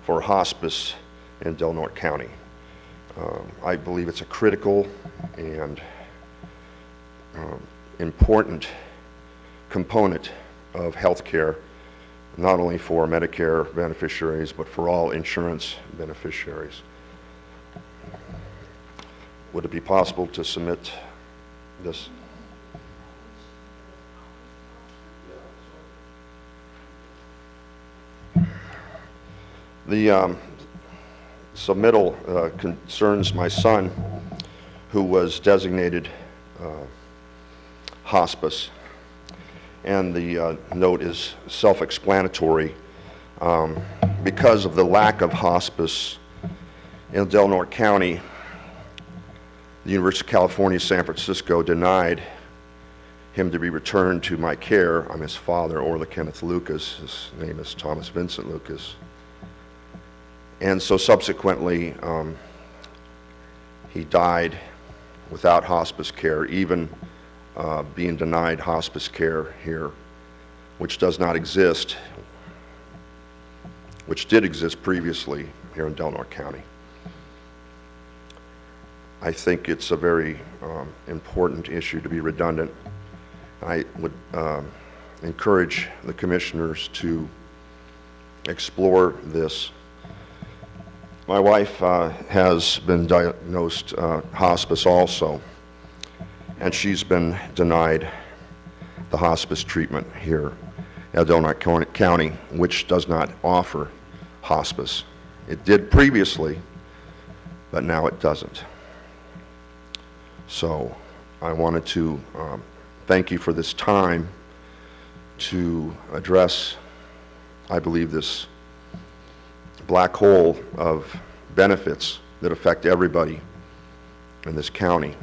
for hospice in Del Norte County. I believe it's a critical and important component of health care, not only for Medicare beneficiaries, but for all insurance beneficiaries. Would it be possible to submit this? The submittal concerns my son, who was designated hospice, and the note is self-explanatory. Because of the lack of hospice in Del Norte County, The University of California, San Francisco denied him to be returned to my care. I'm his father, Orla Kenneth Lucas. His name is Thomas Vincent Lucas. And so subsequently, he died without hospice care, even being denied hospice care here, which does not exist, which did exist previously here in Delaware County. I think it's a very important issue to be redundant. I would encourage the commissioners to explore this. My wife has been diagnosed hospice also, and she's been denied the hospice treatment here at Delaware County, which does not offer hospice. It did previously, but now it doesn't. So I wanted to thank you for this time to address, I believe, this black hole of benefits that affect everybody in this county,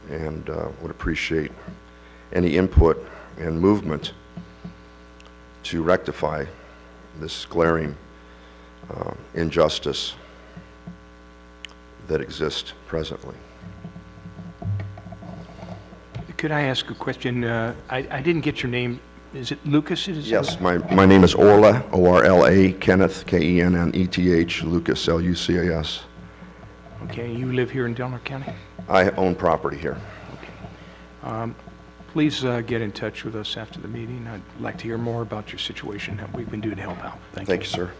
and would appreciate any input and movement to rectify this glaring injustice that exists presently. Could I ask a question? I didn't get your name. Is it Lucas? Yes, my name is Orla, O-R-L-A, Kenneth, K-E-N-N-E-T-H, Lucas, L-U-C-A-S. Okay, you live here in Delaware County? I own property here. Okay. Please get in touch with us after the meeting. I'd like to hear more about your situation, what we can do to help out. Thank you. Thank you, sir.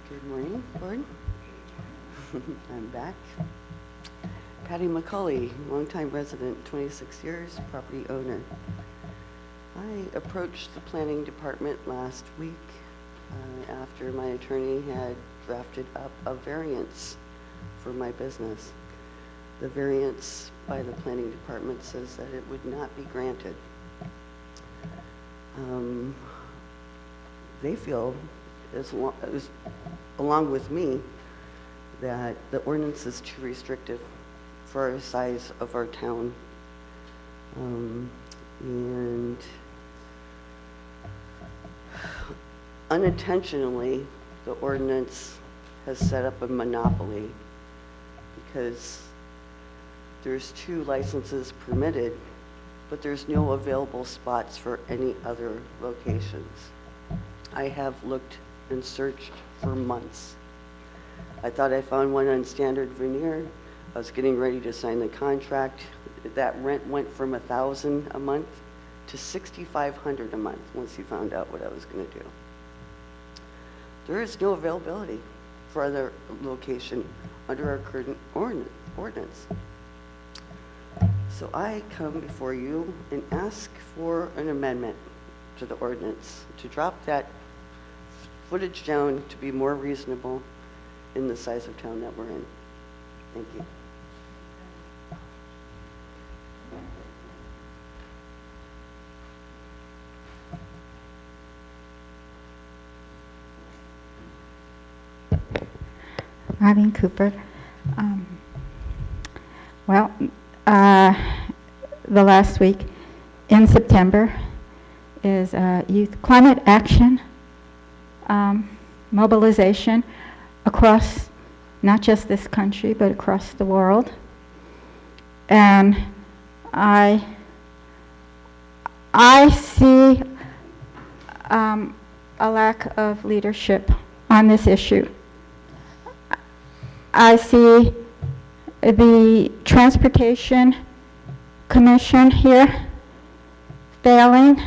Good morning, Board. I'm back. Patty McCulley, longtime resident, 26 years, property owner. I approached the planning department last week after my attorney had drafted up a variance for my business. The variance by the planning department says that it would not be granted. They feel, along with me, that the ordinance is too restrictive for the size of our town. And unintentionally, the ordinance has set up a monopoly because there's 2 licenses permitted, but there's no available spots for any other locations. I have looked and searched for months. I thought I found one on Standard Veneer. I was getting ready to sign the contract. That rent went from $1,000 a month to $6,500 a month once he found out what I was going to do. There is no availability for other location under our current ordinance. So I come before you and ask for an amendment to the ordinance to drop that footage down to be more reasonable in the size of town that we're in. Thank you. Irene Cooper. The last week in September is Youth Climate Action mobilization across not just this country, but across the world. And I see a lack of leadership on this issue. I see the Transportation Commission here failing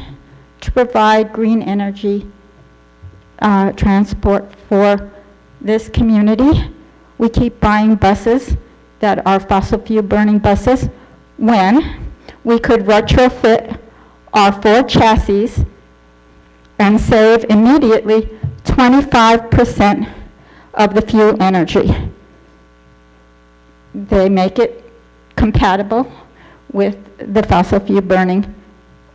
to provide green energy transport for this community. We keep buying buses that are fossil fuel burning buses when we could retrofit our 4 chassis and save immediately 25% of the fuel energy. They make it compatible with the fossil fuel burning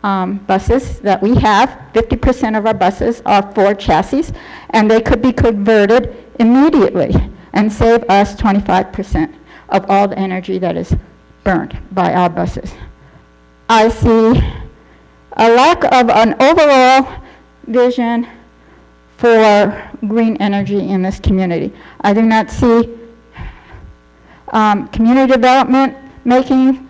buses that we have. 50% of our buses are Ford chassis, and they could be converted immediately and save us 25% of all the energy that is burned by our buses. I see a lack of an overall vision for green energy in this community. I do not see community development making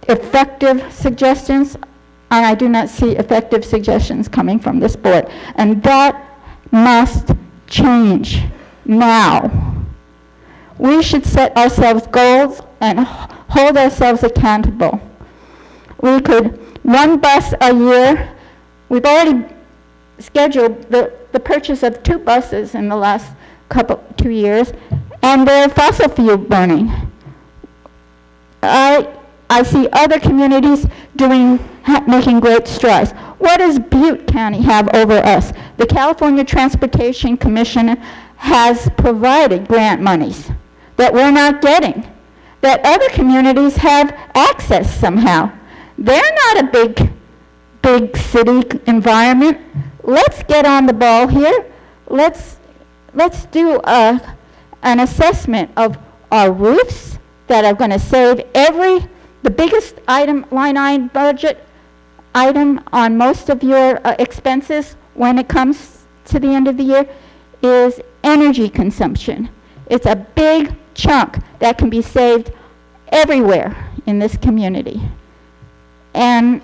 effective suggestions, and I do not see effective suggestions coming from this board. And that must change now. We should set ourselves goals and hold ourselves accountable. We could one bus a year. We've already scheduled the purchase of 2 buses in the last 2 years, and they're fossil fuel burning. I see other communities making great strides. What does Butte County have over us? The California Transportation Commission has provided grant monies that we're not getting, that other communities have access somehow. They're not a big city environment. Let's get on the ball here. Let's do an assessment of our roofs that are going to save the biggest line item budget item on most of your expenses when it comes to the end of the year is energy consumption. It's a big chunk that can be saved everywhere in this community. And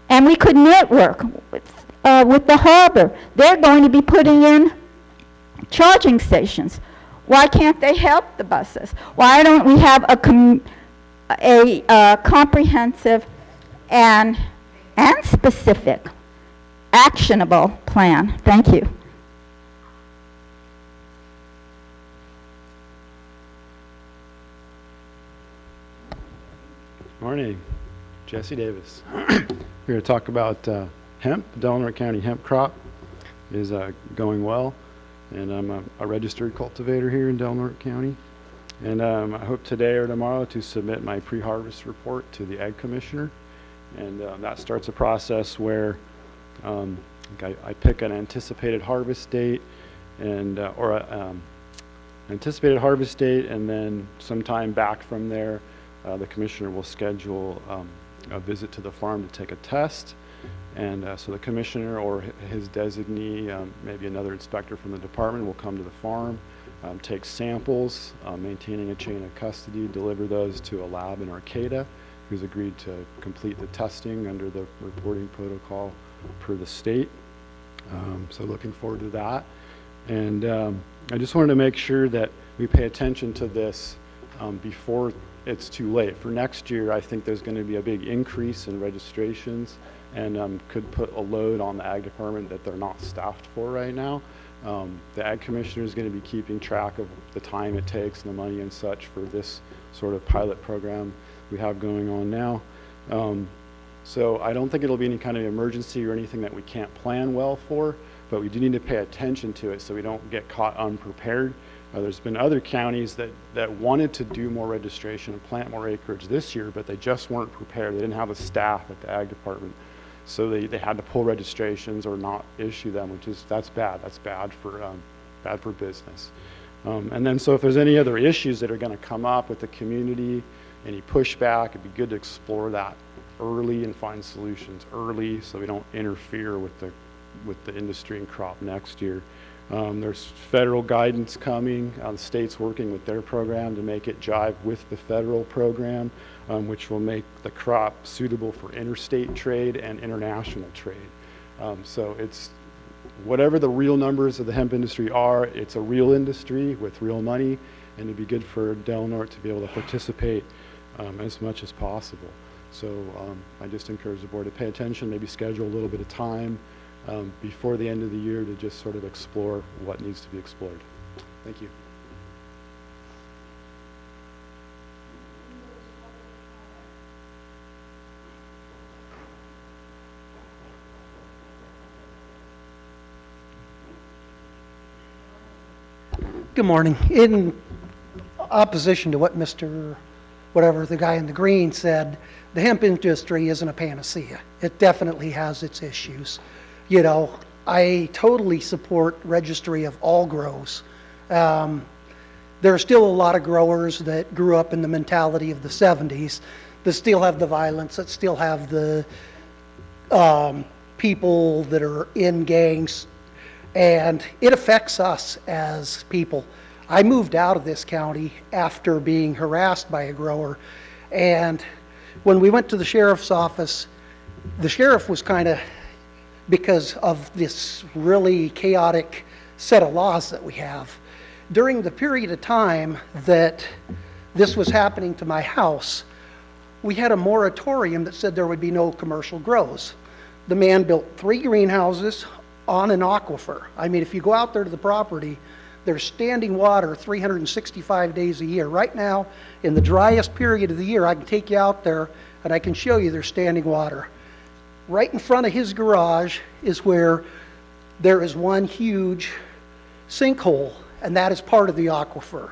we could network with the harbor. They're going to be putting in charging stations. Why can't they help the buses? Why don't we have a comprehensive and specific, actionable plan? Thank you. Morning, Jesse Davis. Here to talk about hemp. The Delaware County hemp crop is going well, and I'm a registered cultivator here in Delaware County. And I hope today or tomorrow to submit my pre-harvest report to the Ag Commissioner, and that starts a process where I pick an anticipated harvest date, and anticipated harvest date, and then sometime back from there, the commissioner will schedule a visit to the farm to take a test. And so the commissioner or his designee, maybe another inspector from the department, will come to the farm, take samples, maintaining a chain of custody, deliver those to a lab in Arcata, who's agreed to complete the testing under the reporting protocol per the state. So looking forward to that. And I just wanted to make sure that we pay attention to this before it's too late. For next year, I think there's going to be a big increase in registrations, and could put a load on the Ag Department that they're not staffed for right now. The Ag Commissioner is going to be keeping track of the time it takes and the money and such for this sort of pilot program we have going on now. So I don't think it'll be any kind of emergency or anything that we can't plan well for, but we do need to pay attention to it so we don't get caught unprepared. There's been other counties that wanted to do more registration and plant more acreage this year, but they just weren't prepared. They didn't have the staff at the Ag Department. So they had to pull registrations or not issue them, that's bad. That's bad for business. And then so if there's any other issues that are going to come up with the community, any pushback, it'd be good to explore that early and find solutions early so we don't interfere with the industry and crop next year. There's federal guidance coming. The state's working with their program to make it jive with the federal program, which will make the crop suitable for interstate trade and international trade. So it's whatever the real numbers of the hemp industry are, it's a real industry with real money, and it'd be good for Delnor to be able to participate as much as possible. So I just encourage the board to pay attention, maybe schedule a little bit of time before the end of the year to just sort of explore what needs to be explored. Thank you. Good morning. In opposition to what whatever the guy in the green said, the hemp industry isn't a panacea. It definitely has its issues. You know, I totally support registry of all grows. There are still a lot of growers that grew up in the mentality of the 70s that still have the violence, that still have the people that are in gangs, and it affects us as people. I moved out of this county after being harassed by a grower, and when we went to the sheriff's office, the sheriff was kind of, because of this really chaotic set of laws that we have, during the period of time that this was happening to my house, we had a moratorium that said there would be no commercial grows. The man built 3 greenhouses on an aquifer. I mean, if you go out there to the property, there's standing water 365 days a year. Right now, in the driest period of the year, I can take you out there and I can show you there's standing water. Right in front of his garage is where there is one huge sinkhole, and that is part of the aquifer.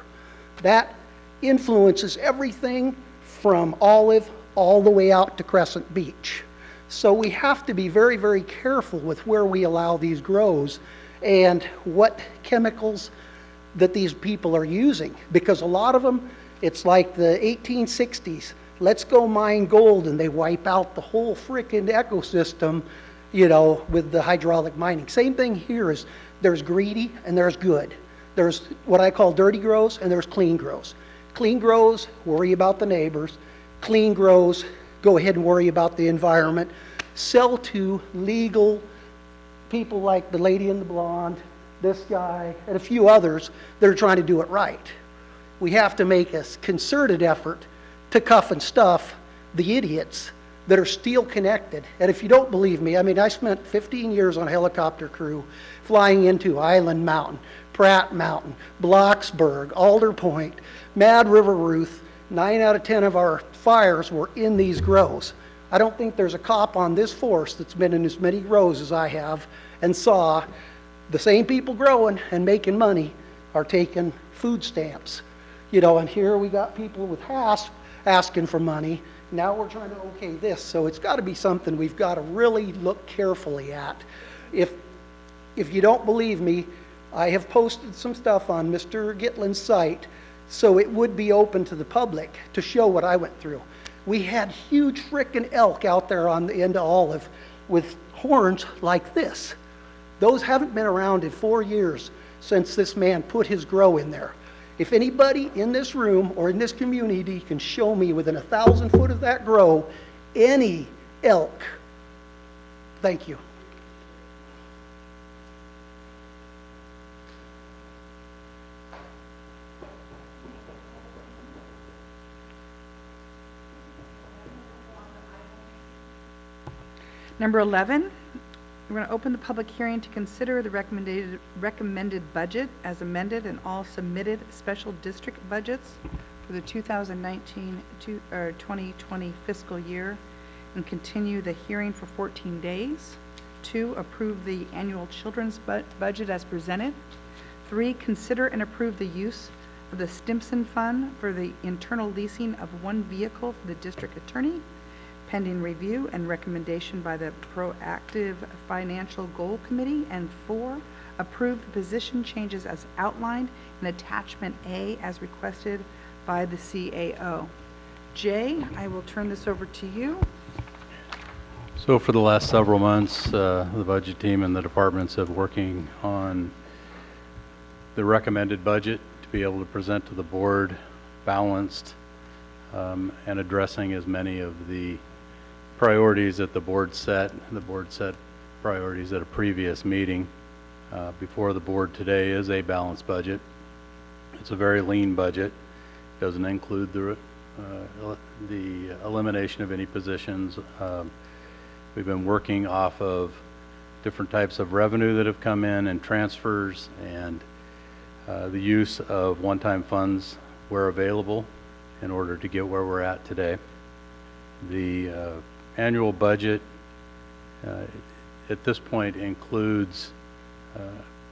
That influences everything from Olive all the way out to Crescent Beach. So we have to be very, very careful with where we allow these grows and what chemicals that these people are using, because a lot of them, it's like the 1860s. Let's go mine gold, and they wipe out the whole frickin' ecosystem, you know, with the hydraulic mining. Same thing here is there's greedy and there's good. There's what I call dirty grows and there's clean grows. Clean grows worry about the neighbors. Clean grows go ahead and worry about the environment. Sell to legal people like the lady in the blonde, this guy, and a few others that are trying to do it right. We have to make a concerted effort to cuff and stuff the idiots that are still connected. And if you don't believe me, I mean, I spent 15 years on a helicopter crew flying into Island Mountain, Pratt Mountain, Bloxburg, Alder Point, Mad River Ruth. 9 out of 10 of our fires were in these grows. I don't think there's a cop on this force that's been in as many grows as I have and saw the same people growing and making money are taking food stamps. You know, and here we got people with HASP asking for money. Now we're trying to okay this. So it's got to be something we've got to really look carefully at. If you don't believe me, I have posted some stuff on Mr. Gitlin's site so it would be open to the public to show what I went through. We had huge frickin' elk out there on the end of Olive with horns like this. Those haven't been around in 4 years since this man put his grow in there. If anybody in this room or in this community can show me within 1,000 foot of that grow any elk, thank you. Number 11, we're going to open the public hearing to consider the recommended budget as amended and all submitted special district budgets for the 2019-2020 fiscal year and continue the hearing for 14 days. 2, approve the annual children's budget as presented. 3, consider and approve the use of the Stimson Fund for the internal leasing of 1 vehicle for the district attorney, pending review and recommendation by the Proactive Financial Goal Committee. And 4, approve the position changes as outlined in Attachment A as requested by the CAO. Jay, I will turn this over to you. So for the last several months, the budget team and the departments have working on the recommended budget to be able to present to the board balanced and addressing as many of the priorities that the board set. The board set priorities at a previous meeting. Before the board today is a balanced budget. It's a very lean budget. Doesn't include the elimination of any positions. We've been working off of different types of revenue that have come in and transfers and the use of one-time funds where available in order to get where we're at today. The annual budget at this point includes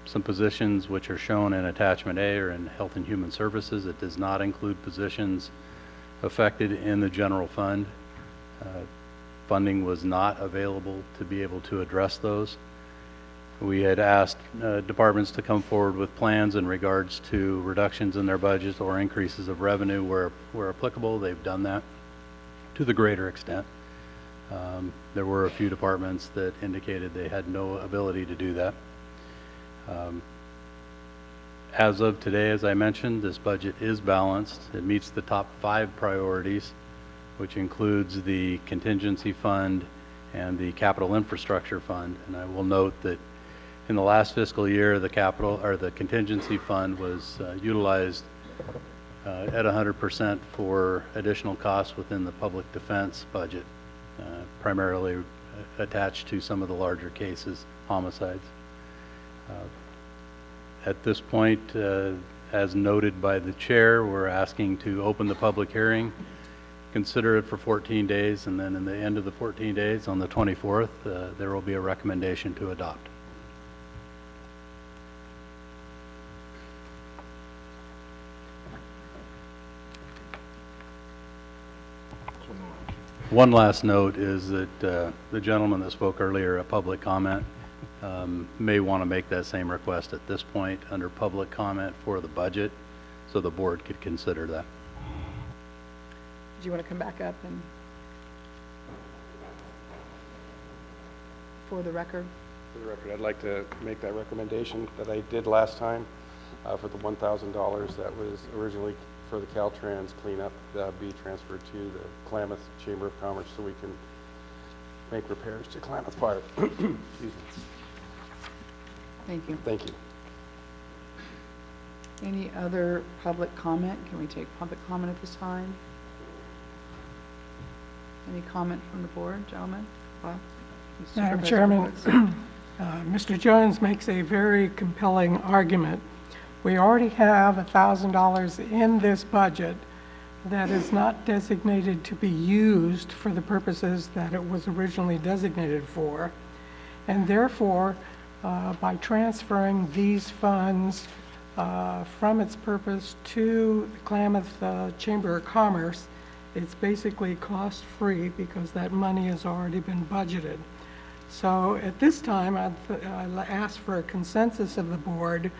some positions which are shown in Attachment A are in Health and Human Services. It does not include positions affected in the general fund. Funding was not available to be able to address those. We had asked departments to come forward with plans in regards to reductions in their budgets or increases of revenue where applicable. They've done that to the greater extent. There were a few departments that indicated they had no ability to do that. As of today, as I mentioned, this budget is balanced. It meets the top 5 priorities, which includes the contingency fund and the capital infrastructure fund. And I will note that in the last fiscal year, the contingency fund was utilized at 100% for additional costs within the public defense budget, primarily attached to some of the larger cases, homicides. At this point, as noted by the chair, we're asking to open the public hearing, consider it for 14 days, and then in the end of the 14 days, on the 24th, there will be a recommendation to adopt. One last note is that the gentleman that spoke earlier, a public comment, may want to make that same request at this point under public comment for the budget, so the board could consider that. Do you want to come back up and, for the record? For the record, I'd like to make that recommendation that I did last time for the $1,000 that was originally for the Caltrans cleanup be transferred to the Klamath Chamber of Commerce so we can make repairs to Klamath Fire. Excuse me. Thank you. Thank you. Any other public comment? Can we take public comment at this time? Any comment from the board, gentlemen? Bob? Madam Supervisor Chairman, Brooks? Mr. Jones makes a very compelling argument. We already have $1,000 in this budget that is not designated to be used for the purposes that it was originally designated for. And therefore, by transferring these funds from its purpose to the Klamath Chamber of Commerce, it's basically cost-free because that money has already been budgeted. So at this time, I'd ask for a consensus of the board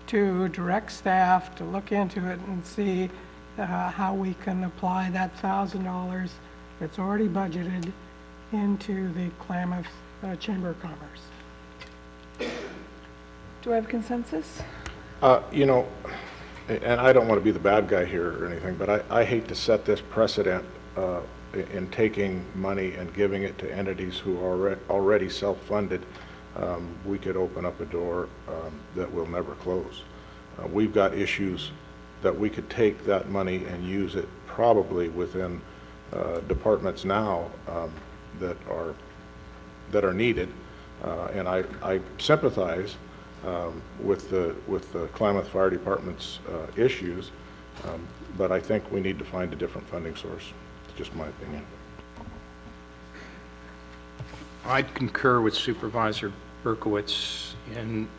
to direct staff to look into it and see how we can apply that $1,000 that's already budgeted into the Klamath Chamber of Commerce. Do I have consensus? You know, and I don't want to be the bad guy here or anything, but I hate to set this precedent in taking money and giving it to entities who are already self-funded. We could open up a door that will never close. We've got issues that we could take that money and use it probably within departments now that are needed, and I sympathize with the Klamath Fire Department's issues, but I think we need to find a different funding source. It's just my opinion. I'd concur with Supervisor Berkowitz in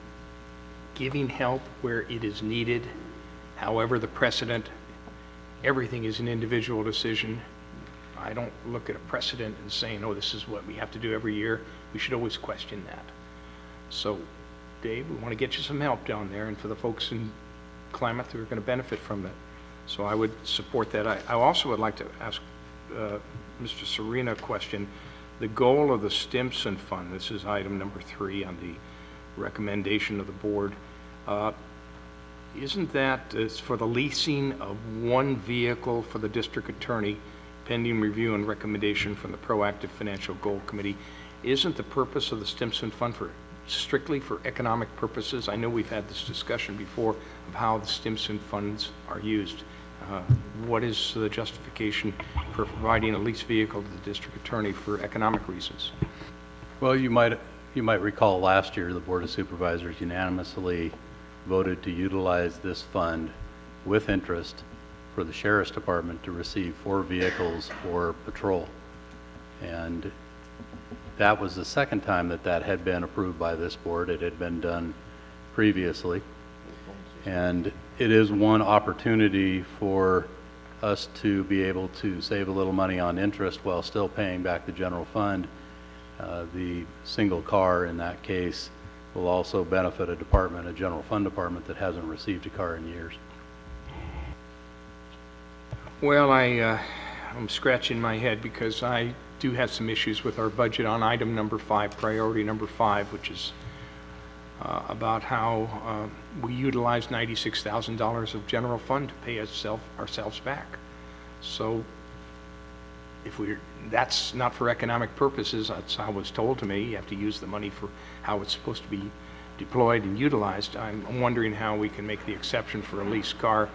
giving help where it is needed. However, the precedent, everything is an individual decision. I don't look at a precedent and saying, oh, this is what we have to do every year. We should always question that. So, Dave, we want to get you some help down there, and for the folks in Klamath who are going to benefit from it. So I would support that. I also would like to ask Mr. Serena a question. The goal of the Stimson Fund, this is item number 3 on the recommendation of the board, isn't that for the leasing of one vehicle for the district attorney pending review and recommendation from the Proactive Financial Goal Committee? Isn't the purpose of the Stimson Fund strictly for economic purposes? I know we've had this discussion before of how the Stimson funds are used. What is the justification for providing a leased vehicle to the district attorney for economic reasons? Well, you might recall last year the Board of Supervisors unanimously voted to utilize this fund with interest for the Sheriff's Department to receive 4 vehicles for patrol. And that was the second time that had been approved by this board. It had been done previously. And it is one opportunity for us to be able to save a little money on interest while still paying back the general fund. The single car in that case will also benefit a department, a general fund department that hasn't received a car in years. Well, I'm scratching my head because I do have some issues with our budget on item number 5, priority number 5, which is about how we utilize $96,000 of general fund to pay ourselves back. So if that's not for economic purposes, that's how it was told to me. You have to use the money for how it's supposed to be deployed and utilized. I'm wondering how we can make the exception for a leased car.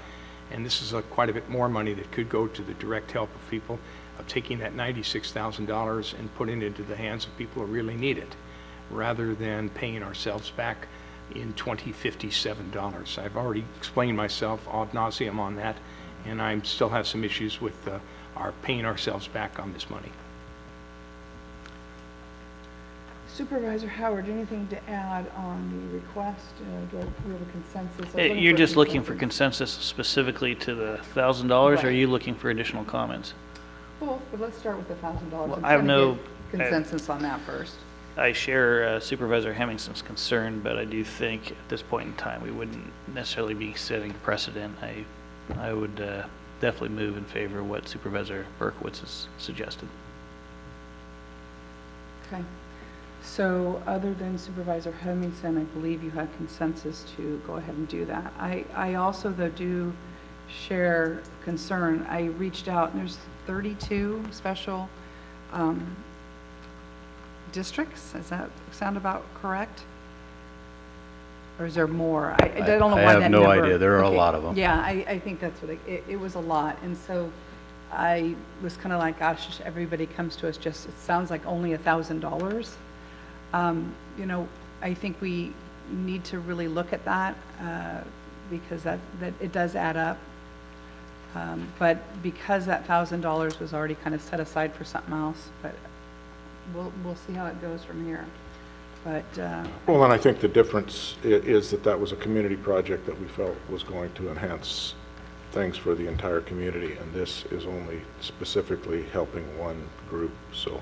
And this is quite a bit more money that could go to the direct help of people, of taking that $96,000 and putting it into the hands of people who really need it, rather than paying ourselves back in $2057. I've already explained myself ad nauseum on that, and I still have some issues with our paying ourselves back on this money. Supervisor Howard, anything to add on the request? Do we have a consensus? You're just looking for consensus specifically to the $1,000, or are Right. you looking for additional comments? Both, but let's start with the $1,000. Well, I'm I have trying to no get consensus on that first. I share Supervisor Hemmingson's concern, but I do think at this point in time we wouldn't necessarily be setting precedent. I would definitely move in favor of what Supervisor Berkowitz has suggested. Okay. So other than Supervisor Hemmingson, I believe you have consensus to go ahead and do that. I also, though, do share concern. I reached out, and there's 32 special districts. Does that sound about correct? Or is there more? I don't know why that number. I have no idea. There are a lot of them. Yeah, I think that's what it was a lot. And so I was kind of like, gosh, everybody comes to us just, it sounds like only $1,000. You know, I think we need to really look at that because that it does add up. But because that $1,000 was already kind of set aside for something else, but we'll see how it goes from here. But well, and I think the difference is that was a community project that we felt was going to enhance things for the entire community, and this is only specifically helping one group. So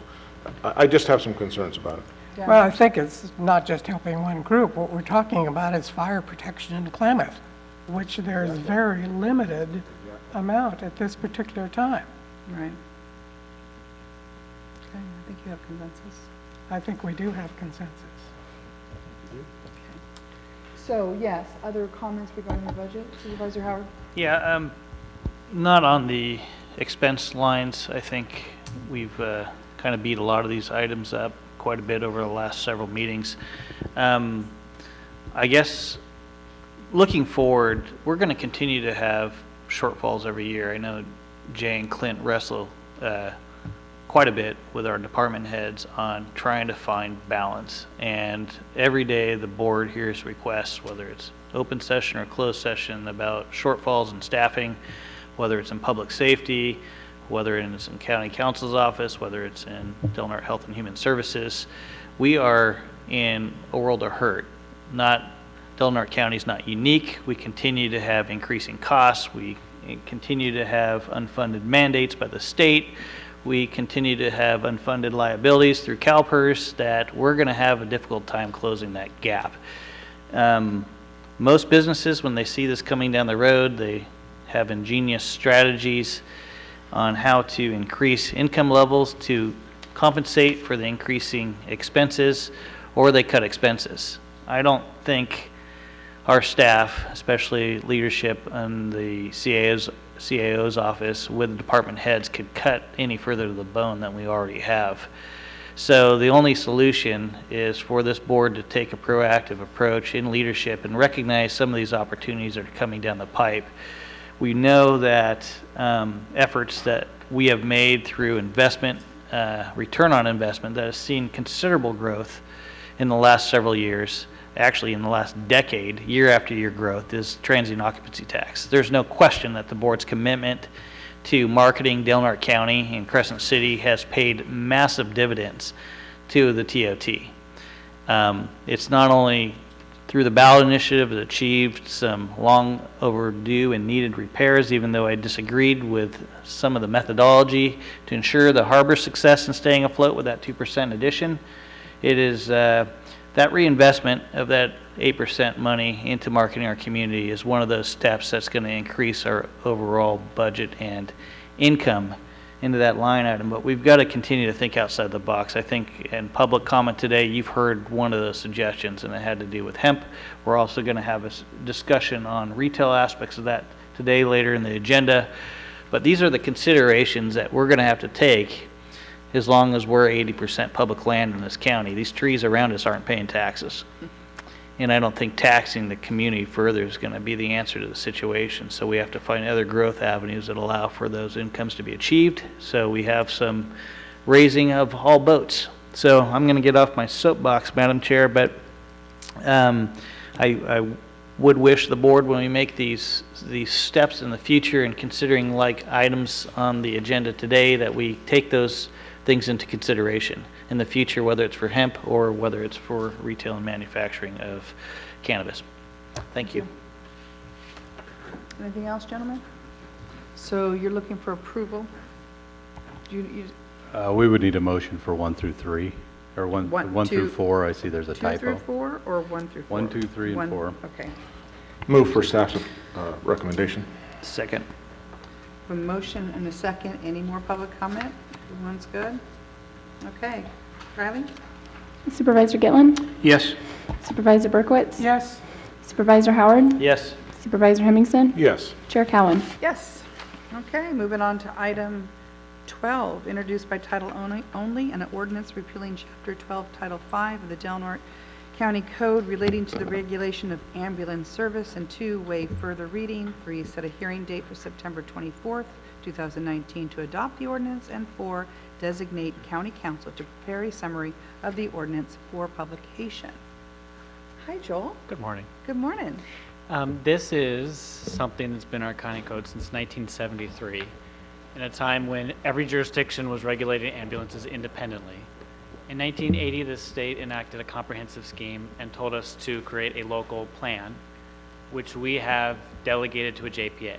I just have some concerns about it. yeah. Well, I think it's not just helping one group. What we're talking about is fire protection in Klamath, which there's very limited amount at this particular time. Right. Okay, I think you have consensus. I think we do have consensus. So, yes, other comments regarding the budget? Supervisor Howard? Yeah, not on the expense lines. I think we've kind of beat a lot of these items up quite a bit over the last several meetings. I guess looking forward, we're going to continue to have shortfalls every year. I know Jay and Clint wrestle quite a bit with our department heads on trying to find balance. And every day the board hears requests, whether it's open session or closed session, about shortfalls in staffing, whether it's in public safety, whether it's in county counsel's office, whether it's in Del Norte Health and Human Services. We are in a world of hurt. Del Norte County is not unique. We continue to have increasing costs. We continue to have unfunded mandates by the state. We continue to have unfunded liabilities through CalPERS that we're going to have a difficult time closing that gap. Most businesses, when they see this coming down the road, they have ingenious strategies on how to increase income levels to compensate for the increasing expenses, or they cut expenses. I don't think our staff, especially leadership in the CAO's office with the department heads, could cut any further to the bone than we already have. So the only solution is for this board to take a proactive approach in leadership and recognize some of these opportunities that are coming down the pipe. We know that efforts that we have made through investment, return on investment, that has seen considerable growth in the last several years, actually in the last decade, year after year growth, is transient occupancy tax. There's no question that the board's commitment to marketing Del Norte County and Crescent City has paid massive dividends to the TOT. It's not only through the ballot initiative, has achieved some long overdue and needed repairs, even though I disagreed with some of the methodology to ensure the harbor's success in staying afloat with that 2% addition. It is that reinvestment of that 8% money into marketing our community is one of those steps that's going to increase our overall budget and income into that line item. But we've got to continue to think outside the box. I think in public comment today, you've heard one of those suggestions, and it had to do with hemp. We're also going to have a discussion on retail aspects of that today, later in the agenda. But these are the considerations that we're going to have to take as long as we're 80% public land in this county. These trees around us aren't paying taxes. And I don't think taxing the community further is going to be the answer to the situation. So we have to find other growth avenues that allow for those incomes to be achieved. So we have some raising of all boats. So I'm going to get off my soapbox, Madam Chair, but I would wish the board, when we make these steps in the future and considering like items on the agenda today, that we take those things into consideration in the future, whether it's for hemp or whether it's for retail and manufacturing of cannabis. Thank you. Anything else, gentlemen? So you're looking for approval? We would need a motion for 1 through 3, or 1 through 4. I see there's a 2 typo. through 4 or 1 through 4? 1, 2, 3, and 4. Okay. Move for staff's recommendation. Second. A motion and a second. Any more public comment? Everyone's good? Okay. Riley? Supervisor Gitlin? Yes. Supervisor Berkowitz? Yes. Supervisor Howard? Yes. Supervisor Hemmingson? Yes. Chair Cowan? Yes. Okay, moving on to item 12, introduced by title only, an ordinance repealing Chapter 12, Title 5 of the Delaware County Code relating to the regulation of ambulance service, and 2, waive further reading. 3, set a hearing date for September 24th, 2019 to adopt the ordinance, and 4, designate county council to prepare a summary of the ordinance for publication. Hi, Joel. Good morning. Good morning. This is something that's been in our county code since 1973, in a time when every jurisdiction was regulating ambulances independently. In 1980, the state enacted a comprehensive scheme and told us to create a local plan, which we have delegated to a JPA.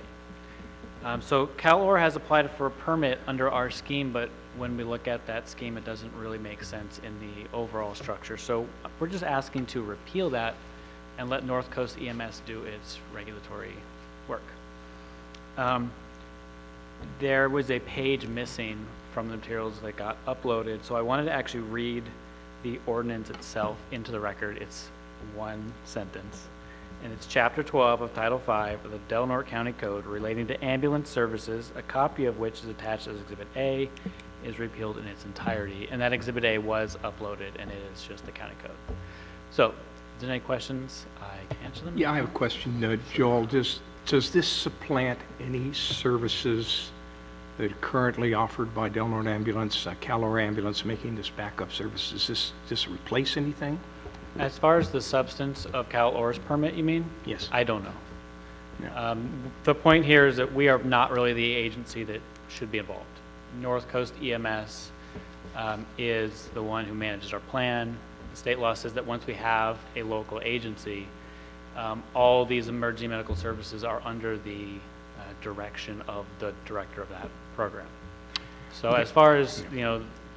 So CalOR has applied for a permit under our scheme, but when we look at that scheme, it doesn't really make sense in the overall structure. So we're just asking to repeal that and let North Coast EMS do its regulatory work. There was a page missing from the materials that got uploaded, so I wanted to actually read the ordinance itself into the record. It's one sentence, and it's Chapter 12 of Title 5 of the Delaware County Code relating to ambulance services, a copy of which is attached as Exhibit A, is repealed in its entirety, and that Exhibit A was uploaded, and it is just the county code. So, is there any questions? I can answer them. Yeah, I have a question, Joel. Does this supplant any services that are currently offered by Delaware Ambulance, CalOR Ambulance, making this backup service? Does this replace anything? As far as the substance of CalOR's permit, you mean? Yes. I don't know. Yeah. The point here is that we are not really the agency that should be involved. North Coast EMS is the one who manages our plan. The state law says that once we have a local agency, all these emergency medical services are under the direction of the director of that program. So as far as,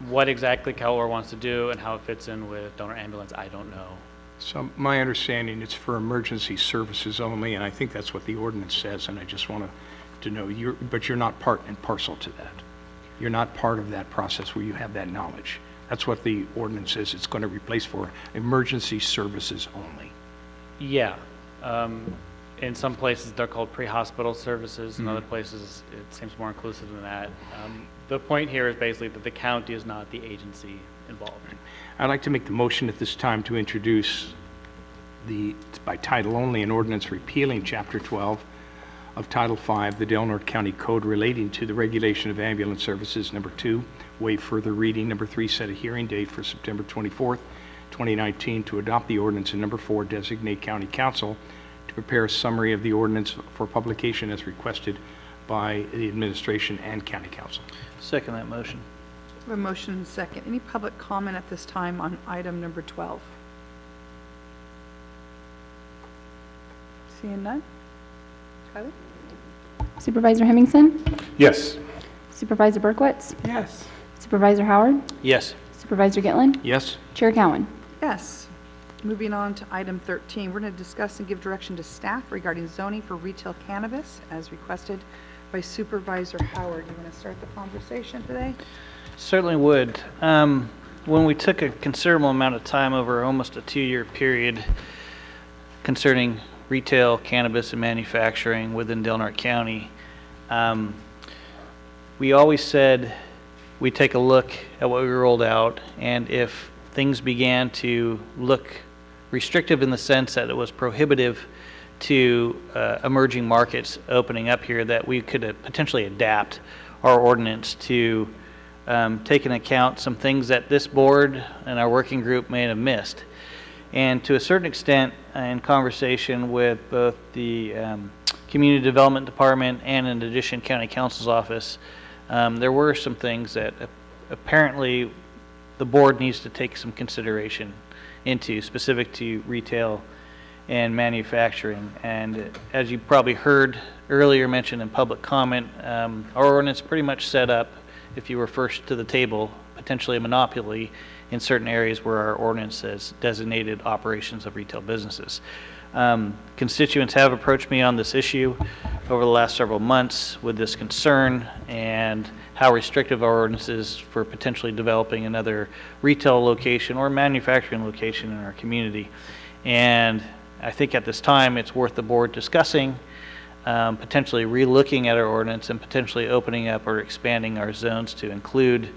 what exactly CalOR wants to do and how it fits in with donor ambulance, I don't know. So my understanding, it's for emergency services only, and I think that's what the ordinance says, and I just want to know, but you're not part and parcel to that. You're not part of that process where you have that knowledge. That's what the ordinance says. It's going to replace for emergency services only. Yeah. In some places, they're called pre-hospital services. In other places, it seems more inclusive than that. The point here is basically that the county is not the agency involved. I'd like to make the motion at this time to introduce by title only, an ordinance repealing Chapter 12 of Title 5, the Delaware County Code relating to the regulation of ambulance services. Number 2, waive further reading. Number 3, set a hearing date for September 24th, 2019 to adopt the ordinance. And number 4, designate county council to prepare a summary of the ordinance for publication as requested by the administration and county council. Second that motion. We have a motion and a second. Any public comment at this time on item number 12? Seeing none? Tyler? Supervisor Hemmingson? Yes. Supervisor Berkowitz? Yes. Supervisor Howard? Yes. Supervisor Gitlin? Yes? Chair Cowan? Yes. Moving on to item 13, we're going to discuss and give direction to staff regarding zoning for retail cannabis as requested by Supervisor Howard. You want to start the conversation today? Certainly would. When we took a considerable amount of time over almost a 2-year period concerning retail cannabis and manufacturing within Del Norte County, we always said we'd take a look at what we rolled out, and if things began to look restrictive in the sense that it was prohibitive to emerging markets opening up here, that we could potentially adapt our ordinance to take into account some things that this board and our working group may have missed. And to a certain extent, in conversation with both the Community Development Department and in addition County Counsel's Office, there were some things that apparently the board needs to take some consideration into, specific to retail and manufacturing. And as you probably heard earlier mentioned in public comment, our ordinance pretty much set up, if you were first to the table, potentially a monopoly in certain areas where our ordinance has designated operations of retail businesses. Constituents have approached me on this issue over the last several months with this concern and how restrictive our ordinance is for potentially developing another retail location or manufacturing location in our community. And I think at this time it's worth the board discussing, potentially re-looking at our ordinance and potentially opening up or expanding our zones to include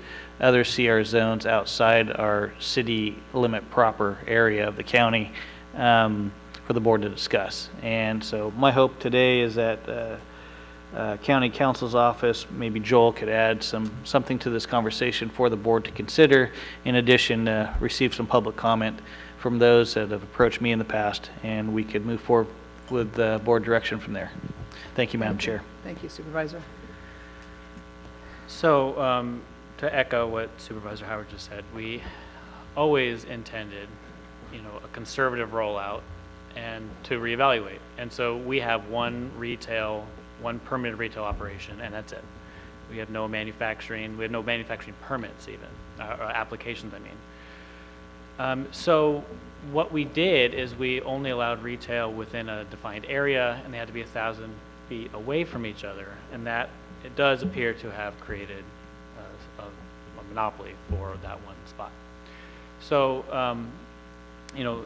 other CR zones outside our city limit proper area of the county for the board to discuss. And so my hope today is that County Counsel's Office, maybe Joel could add something to this conversation for the board to consider. In addition, receive some public comment from those that have approached me in the past, and we could move forward with board direction from there. Thank you, Madam Chair. Thank you, Supervisor. So, to echo what Supervisor Howard just said, we always intended, a conservative rollout and to reevaluate. And so we have one permitted retail operation, and that's it. We have no manufacturing permits even, or applications, I mean. So what we did is we only allowed retail within a defined area, and they had to be 1,000 feet away from each other, and that it does appear to have created a monopoly for that one spot. So,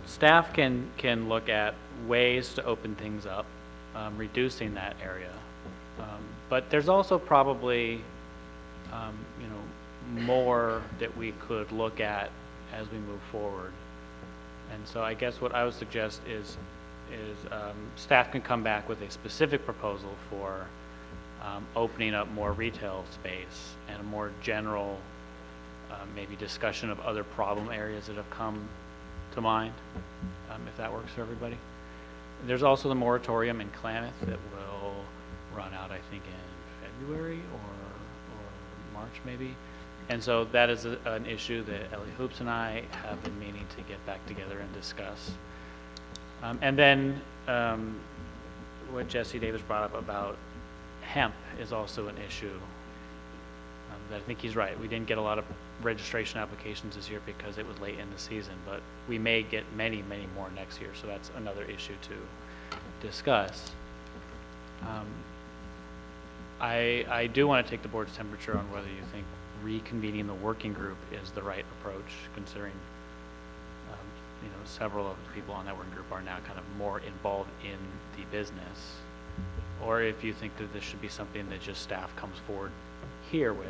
staff can look at ways to open things up, reducing that area. But there's also probably, more that we could look at as we move forward. And so I guess what I would suggest is staff can come back with a specific proposal for opening up more retail space and a more general maybe discussion of other problem areas that have come to mind, if that works for everybody. There's also the moratorium in Klamath that will run out, I think, in February or March maybe. And so that is an issue that Ellie Hoops and I have been meaning to get back together and discuss. And then what Jesse Davis brought up about hemp is also an issue. That I think he's right. We didn't get a lot of registration applications this year because it was late in the season, but we may get many, many more next year. So that's another issue to discuss. I do want to take the board's temperature on whether you think reconvening the working group is the right approach, considering several of the people on that working group are now kind of more involved in the business, or if you think that this should be something that just staff comes forward here with.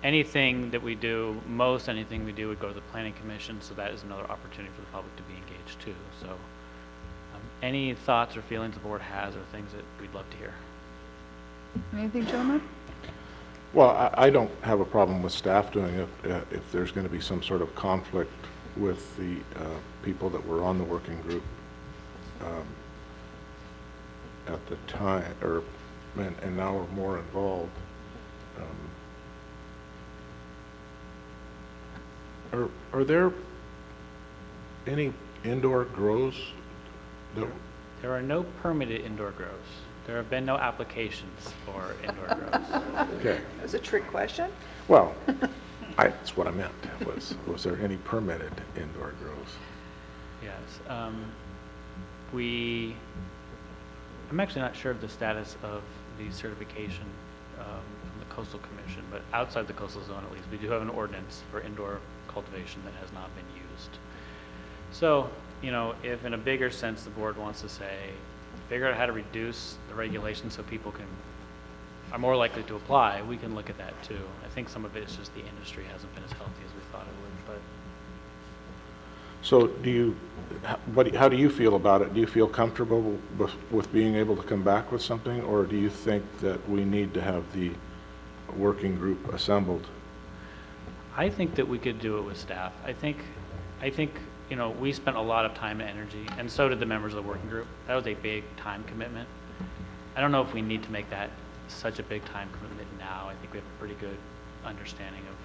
Anything that we do, anything we do would go to the Planning Commission, so that is another opportunity for the public to be engaged too. So any thoughts or feelings the board has or things that we'd love to hear? Anything, gentlemen? Well, I don't have a problem with staff doing it if there's going to be some sort of conflict with the people that were on the working group at the time, and now we're more involved. Are there any indoor grows No. There are no permitted indoor grows. There have been no applications for indoor grows. Okay. That was a trick question. Well, that's what I meant, was there any permitted indoor grows? Yes. I'm actually not sure of the status of the certification from the Coastal Commission, but outside the coastal zone at least, we do have an ordinance for indoor cultivation that has not been used. So, you know, if in a bigger sense the board wants to say, figure out how to reduce the regulations so people are more likely to apply, we can look at that too. I think some of it is just the industry hasn't been as healthy as we thought it would, but. So how do you feel about it? Do you feel comfortable with being able to come back with something, or do you think that we need to have the working group assembled? I think that we could do it with staff. I think, you know, we spent a lot of time and energy, and so did the members of the working group. That was a big time commitment. I don't know if we need to make that such a big time commitment now. I think we have a pretty good understanding of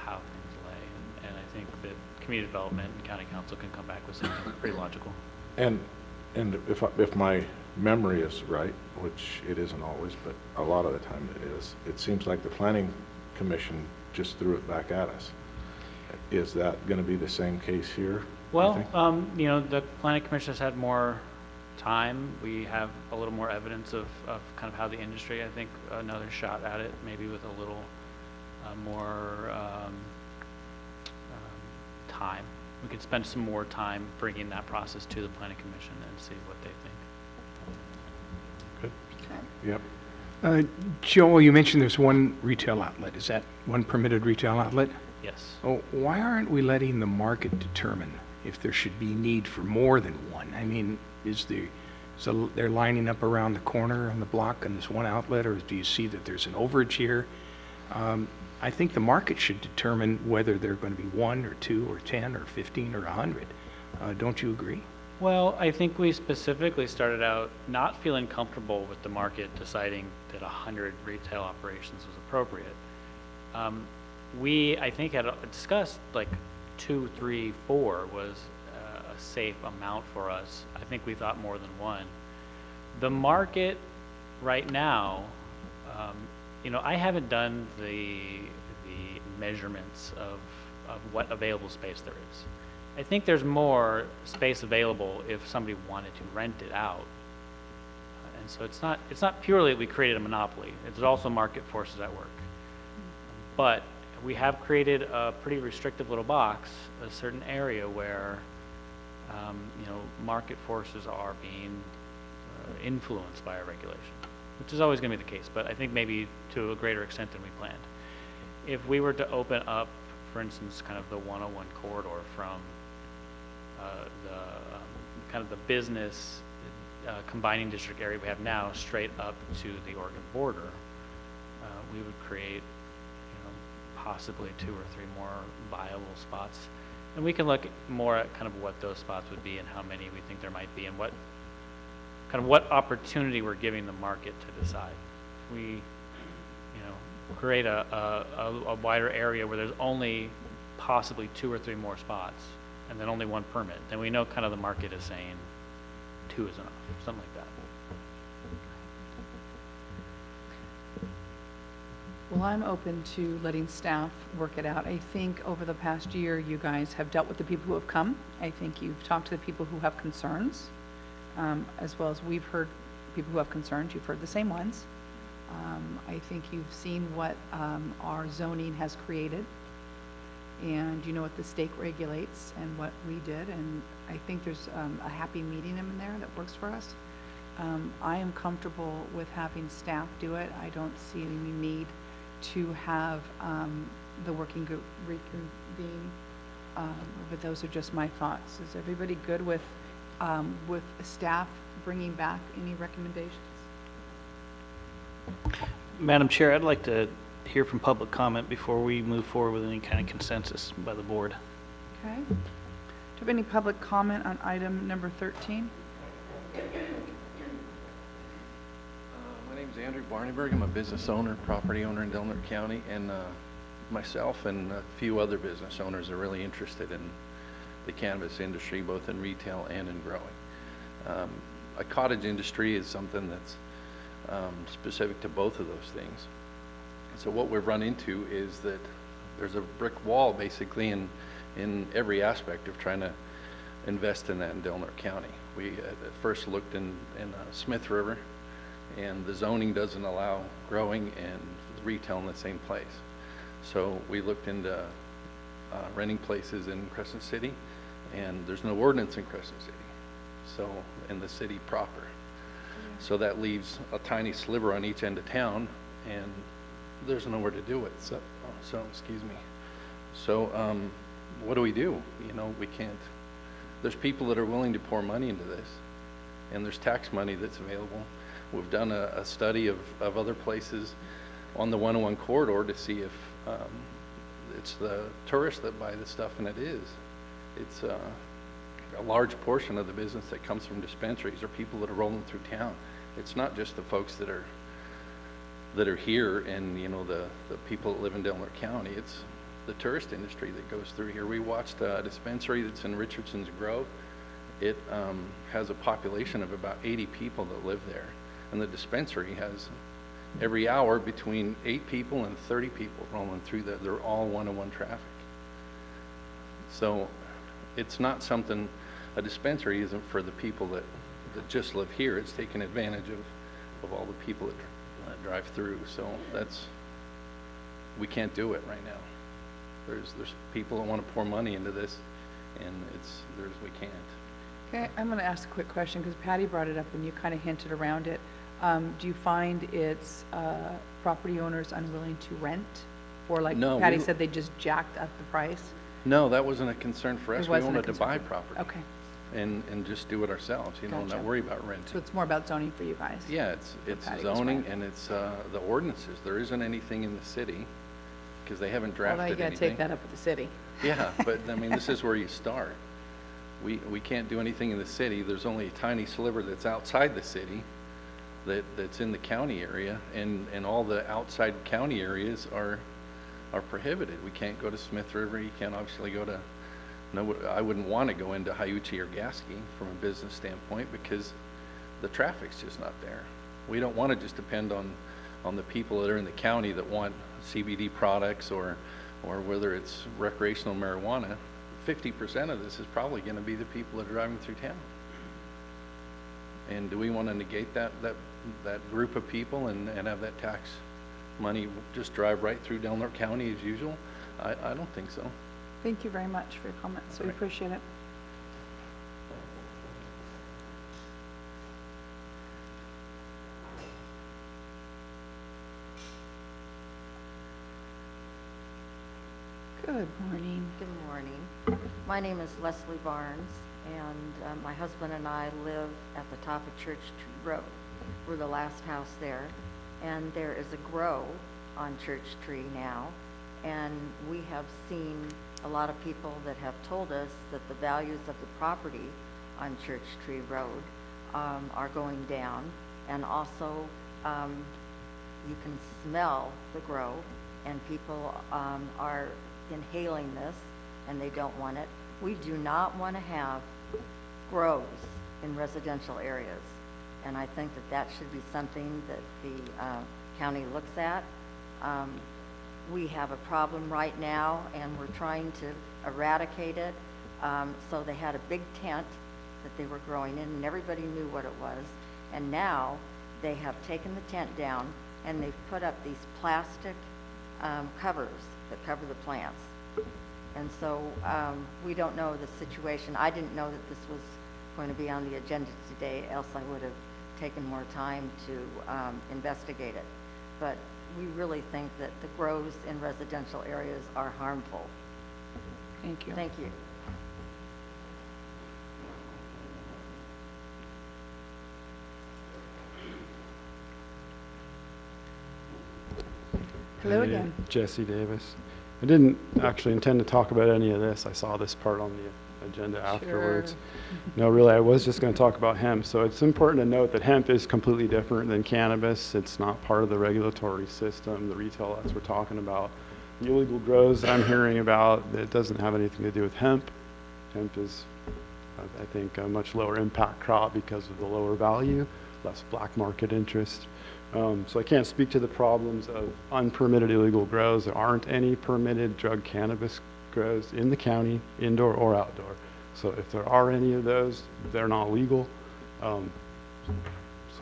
how things lay, and I think that community development and county council can come back with something pretty logical. And if my memory is right, which it isn't always, but a lot of the time it is, it seems like the planning commission just threw it back at us. Is that going to be the same case here? Well, you know, the planning commission has had more time. We have a little more evidence of kind of how the industry, I think, another shot at it, maybe with a little more time. We could spend some more time bringing that process to the planning commission and see what they think. Good. Yep. Joel, you mentioned there's one retail outlet. Is that one permitted retail outlet? Yes. Oh, why aren't we letting the market determine if there should be need for more than one? I mean, they're lining up around the corner on the block on this one outlet, or do you see that there's an overage here? I think the market should determine whether they're going to be 1 or 2 or 10 or 15 or 100. Don't you agree? Well, I think we specifically started out not feeling comfortable with the market deciding that 100 retail operations was appropriate. We, I think, had discussed like 2, 3, 4 was a safe amount for us. I think we thought more than 1. The market right now, you know, I haven't done the measurements of what available space there is. I think there's more space available if somebody wanted to rent it out. And so it's not purely that we created a monopoly. It's also market forces at work. But we have created a pretty restrictive little box, a certain area where, you know, market forces are being influenced by our regulation, which is always going to be the case, but I think maybe to a greater extent than we planned. If we were to open up, for instance, kind of the 101 corridor from kind of the business combining district area we have now straight up to the Oregon border, we would create, you know, possibly 2 or 3 more viable spots. And we can look more at kind of what those spots would be and how many we think there might be and what opportunity we're giving the market to decide. We, you know, create a wider area where there's only possibly 2 or 3 more spots and then only 1 permit, then we know kind of the market is saying 2 is enough, something like that. Well, I'm open to letting staff work it out. I think over the past year, you guys have dealt with the people who have come. I think you've talked to the people who have concerns, as well as we've heard people who have concerns. You've heard the same ones. I think you've seen what our zoning has created, and you know what the state regulates and what we did, and I think there's a happy medium in there that works for us. I am comfortable with having staff do it. I don't see any need to have the working group reconvene, but those are just my thoughts. Is everybody good with staff bringing back any recommendations? Madam Chair, I'd like to hear from public comment before we move forward with any kind of consensus by the board. Okay. Do you have any public comment on item number 13? My name is Andrew Barneyberg. I'm a business owner, property owner in Delaware County, and myself and a few other business owners are really interested in the cannabis industry, both in retail and in growing. A cottage industry is something that's specific to both of those things. So what we've run into is that there's a brick wall basically in every aspect of trying to invest in that in Del Norte County. We at first looked in Smith River, and the zoning doesn't allow growing and retail in the same place. So we looked into renting places in Crescent City, and there's no ordinance in Crescent City, so in the city proper. So that leaves a tiny sliver on each end of town, and there's nowhere to do it. So excuse me. So what do? You know, we can't. There's people that are willing to pour money into this, and there's tax money that's available. We've done a study of other places on the 101 corridor to see if it's the tourists that buy the stuff, and it is. It's a large portion of the business that comes from dispensaries or people that are rolling through town. It's not just the folks that are here and, you know, the people that live in Del Norte County. It's the tourist industry that goes through here. We watched a dispensary that's in Richardson's Grove. It has a population of about 80 people that live there, and the dispensary has every hour between 8 people and 30 people rolling through there. They're all one-on-one traffic. So it's not something, a dispensary isn't for the people that just live here. It's taking advantage of all the people that drive through. So we can't do it right now. There's people that want to pour money into this, and we can't. Okay, I'm going to ask a quick question because Patty brought it up and you kind of hinted around it. Do you find it's property owners unwilling to rent? Or like No, Patty said, they just jacked up the price? No, that wasn't a concern for us. It We wasn't a wanted to concern. buy property. Okay. And just do it ourselves, you know, Gotcha. not worry about renting. So it's more about zoning for you guys? Yeah, it's Patty was zoning right. and it's the ordinances. There isn't anything in the city because they haven't Well, drafted now you got to anything. take that up with the city. Yeah, but I mean, this is where you start. We can't do anything in the city. There's only a tiny sliver that's outside the city that's in the county area, and all the outside county areas are prohibited. We can't go to Smith River. You can't obviously go to, no, I wouldn't want to go into Hyuchi or Gasky from a business standpoint because the traffic's just not there. We don't want to just depend on the people that are in the county that want CBD products or whether it's recreational marijuana. 50% of this is probably going to be the people that are driving through town. And do we want to negate that group of people and have that tax money just drive right through Del Norte County as usual? I don't think so. Thank you very much for your comments. We Right. appreciate it. Good morning. Good morning. My name is Leslie Barnes, and my husband and I live at the top of Church Tree Road. We're the last house there, and there is a grow on Church Tree now, and we have seen a lot of people that have told us that the values of the property on Church Tree Road are going down, and also you can smell the grow, and people are inhaling this, and they don't want it. We do not want to have grows in residential areas, and I think that should be something that the county looks at. We have a problem right now, and we're trying to eradicate it. So they had a big tent that they were growing in, and everybody knew what it was, and now they have taken the tent down, and they've put up these plastic covers that cover the plants. And so we don't know the situation. I didn't know that this was going to be on the agenda today, else I would have taken more time to investigate it. But we really think that the grows in residential areas are harmful. Thank you. Thank you. Hello Hey, again. Jesse Davis. I didn't actually intend to talk about any of this. I saw this part on the agenda afterwards. No, really, I was just going to talk about hemp. So it's important to note that hemp is completely different than cannabis. It's not part of the regulatory system, the retail that we're talking about. The illegal grows that I'm hearing about, it doesn't have anything to do with hemp. Hemp is I think a much lower impact crop because of the lower value, less black market interest. So I can't speak to the problems of unpermitted illegal grows. There aren't any permitted drug cannabis grows in the county, indoor or outdoor. So if there are any of those, they're not legal. So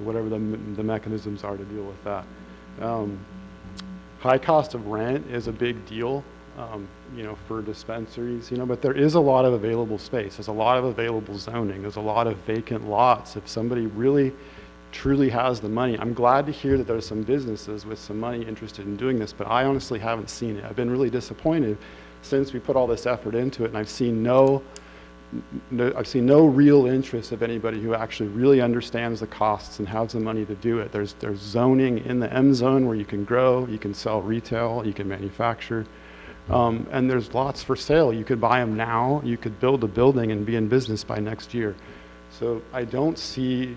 whatever the mechanisms are to deal with that. High cost of rent is a big deal, you know, for dispensaries, you know, but there is a lot of available space. There's a lot of available zoning. There's a lot of vacant lots. If somebody really truly has the money, I'm glad to hear that there's some businesses with some money interested in doing this, but I honestly haven't seen it. I've been really disappointed since we put all this effort into it, and I've seen no real interest of anybody who actually really understands the costs and has the money to do it. There's zoning in the M zone where you can grow, you can sell retail, you can manufacture, and there's lots for sale. You could buy them now, you could build a building and be in business by next year. So I don't see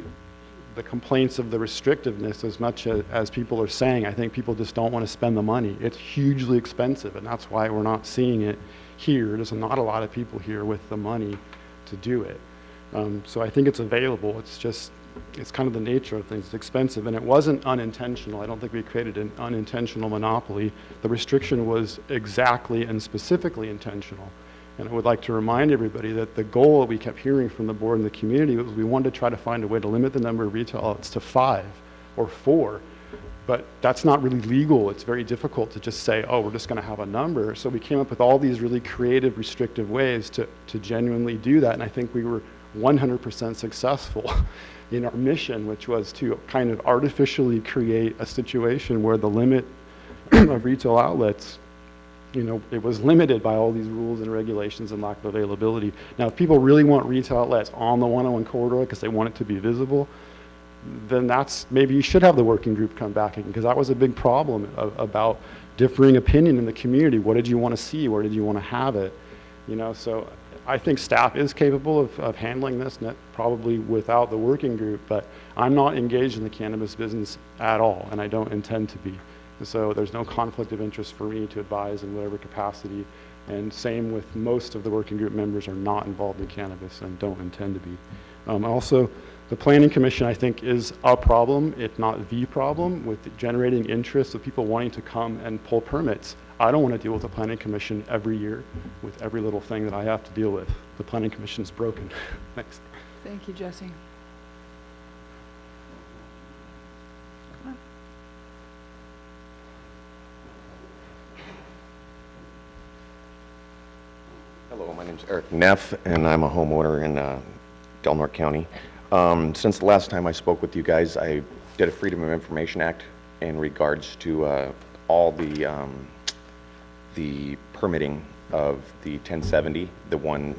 the complaints of the restrictiveness as much as people are saying. I think people just don't want to spend the money. It's hugely expensive, and that's why we're not seeing it here. There's not a lot of people here with the money to do it. So I think it's available. It's kind of the nature of things. It's expensive, and it wasn't unintentional. I don't think we created an unintentional monopoly. The restriction was exactly and specifically intentional. And I would like to remind everybody that the goal that we kept hearing from the board and the community was we wanted to try to find a way to limit the number of retail outlets to 5 or 4. But that's not really legal. It's very difficult to just say, oh, we're just going to have a number. So we came up with all these really creative, restrictive ways to genuinely do that. And I think we were 100% successful in our mission, which was to kind of artificially create a situation where the limit of retail outlets, you know, it was limited by all these rules and regulations and lack of availability. Now, if people really want retail outlets on the 101 corridor because they want it to be visible, then maybe you should have the working group come back again, because that was a big problem about differing opinion in the community. What did you want to see? Where did you want to have it? You know, so I think staff is capable of handling this, probably without the working group, but I'm not engaged in the cannabis business at all, and I don't intend to be. So there's no conflict of interest for me to advise in whatever capacity, and same with most of the working group members are not involved in cannabis and don't intend to be. Also, the Planning Commission, I think, is a problem, if not the problem, with generating interest of people wanting to come and pull permits. I don't want to deal with the Planning Commission every year with every little thing that I have to deal with. The Planning Commission's broken. Thanks. Thank you, Jesse. Hello, my name is Eric Neff, and I'm a homeowner in Del Norte County. Since the last time I spoke with you guys, I did a Freedom of Information Act in regards to all the permitting of the 1070, the one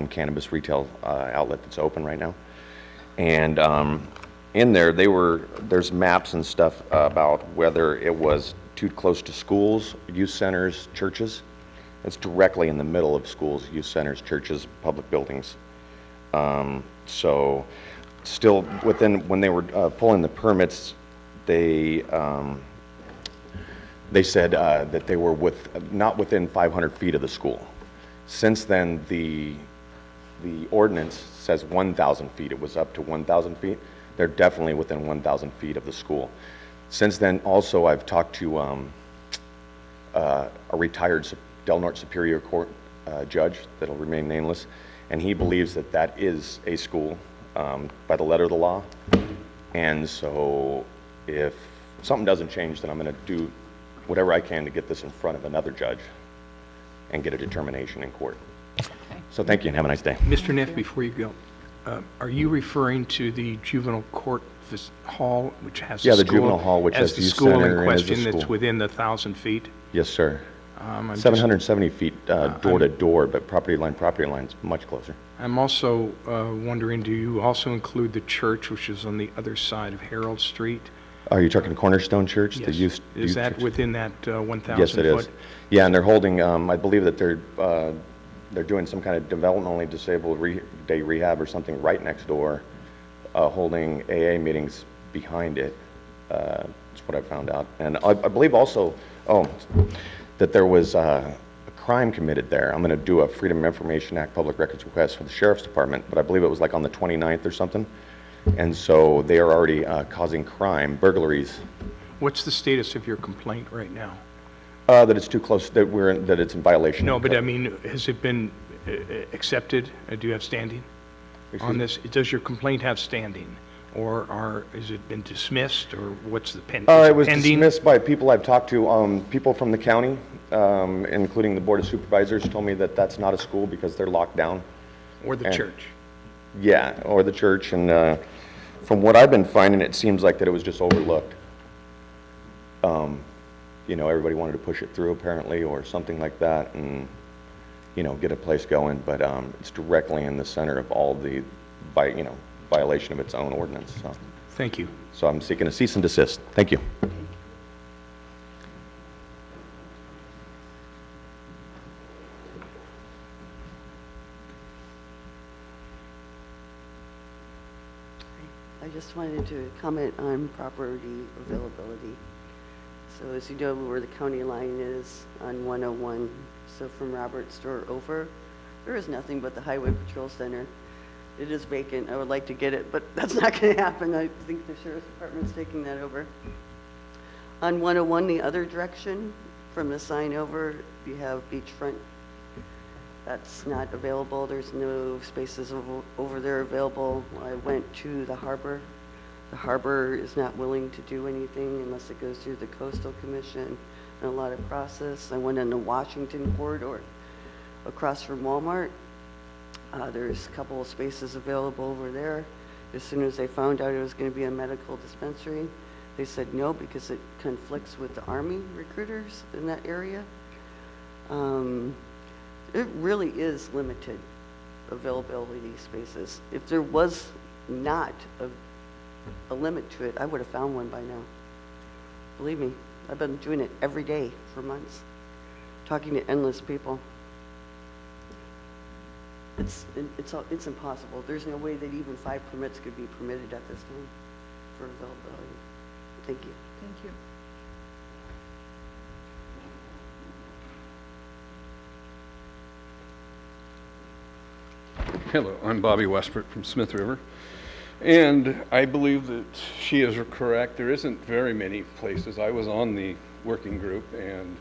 cannabis retail outlet that's open right now. And in there, there's maps and stuff about whether it was too close to schools, youth centers, churches. It's directly in the middle of schools, youth centers, churches, public buildings. So still when they were pulling the permits, they said that they were not within 500 feet of the school. Since then, the ordinance says 1,000 feet. It was up to 1,000 feet. They're definitely within 1,000 feet of the school. Since then, also, I've talked to a retired Del Norte Superior Court judge that'll remain nameless, and he believes that that is a school by the letter of the law. And so if something doesn't change, then I'm going to do whatever I can to get this in front of another judge and get a determination in court. Okay. So thank you and have a nice day. Mr. Neff, before you go, are you referring to the juvenile court hall, which has the juvenile hall, which has the youth school center in question and that's within the 1,000 feet? Yes, sir. 770 feet door to door, but property line is much closer. I'm also wondering, do you also include the church, which is on the other side of Harold Street? Are you talking Cornerstone Church? Yes. The youth Is that church? within that 1,000 Yes, it foot? is. Yeah, and they're holding, I believe that they're doing some kind of developmentally disabled day rehab or something right next door, holding AA meetings behind it. That's what I found out. And I believe also, that there was a crime committed there. I'm going to do a Freedom of Information Act public records request for the Sheriff's Department, but I believe it was like on the 29th or something. And so they are already causing crime, burglaries. What's the status of your complaint right now? That it's too close, that it's in violation. No, but I mean, has it been accepted? Do you have standing on this? Does your complaint have standing? Or has it been dismissed, or what's the pending? It was dismissed by people I've talked to. People from the county, including the Board of Supervisors, told me that that's not a school because they're locked down. Or the church? Yeah, or the church. And from what I've been finding, it seems like that it was just overlooked. You know, everybody wanted to push it through apparently, or something like that, and, you know, get a place going. But it's directly in the center of all the, violation of its own ordinance. So. Thank you. So I'm seeking a cease and desist. Thank you. I just wanted to comment on property availability. So as you know, where the county line is on 101, so from Robert's Store over, there is nothing but the Highway Patrol Center. It is vacant. I would like to get it, but that's not going to happen. I think the Sheriff's Department's taking that over. On 101, the other direction, from the sign over, you have beachfront. That's not available. There's no spaces over there available. I went to the harbor. The harbor is not willing to do anything unless it goes through the Coastal Commission and a lot of process. I went in the Washington corridor across from Walmart. There's a couple of spaces available over there. As soon as they found out it was going to be a medical dispensary, they said no because it conflicts with the Army recruiters in that area. It really is limited availability spaces. If there was not a limit to it, I would have found one by now. Believe me, I've been doing it every day for months, talking to endless people. It's impossible. There's no way that even 5 permits could be permitted at this time for availability. Thank you. Thank you. Hello, I'm Bobby Westbrook from Smith River, and I believe that she is correct. There isn't very many places. I was on the working group, and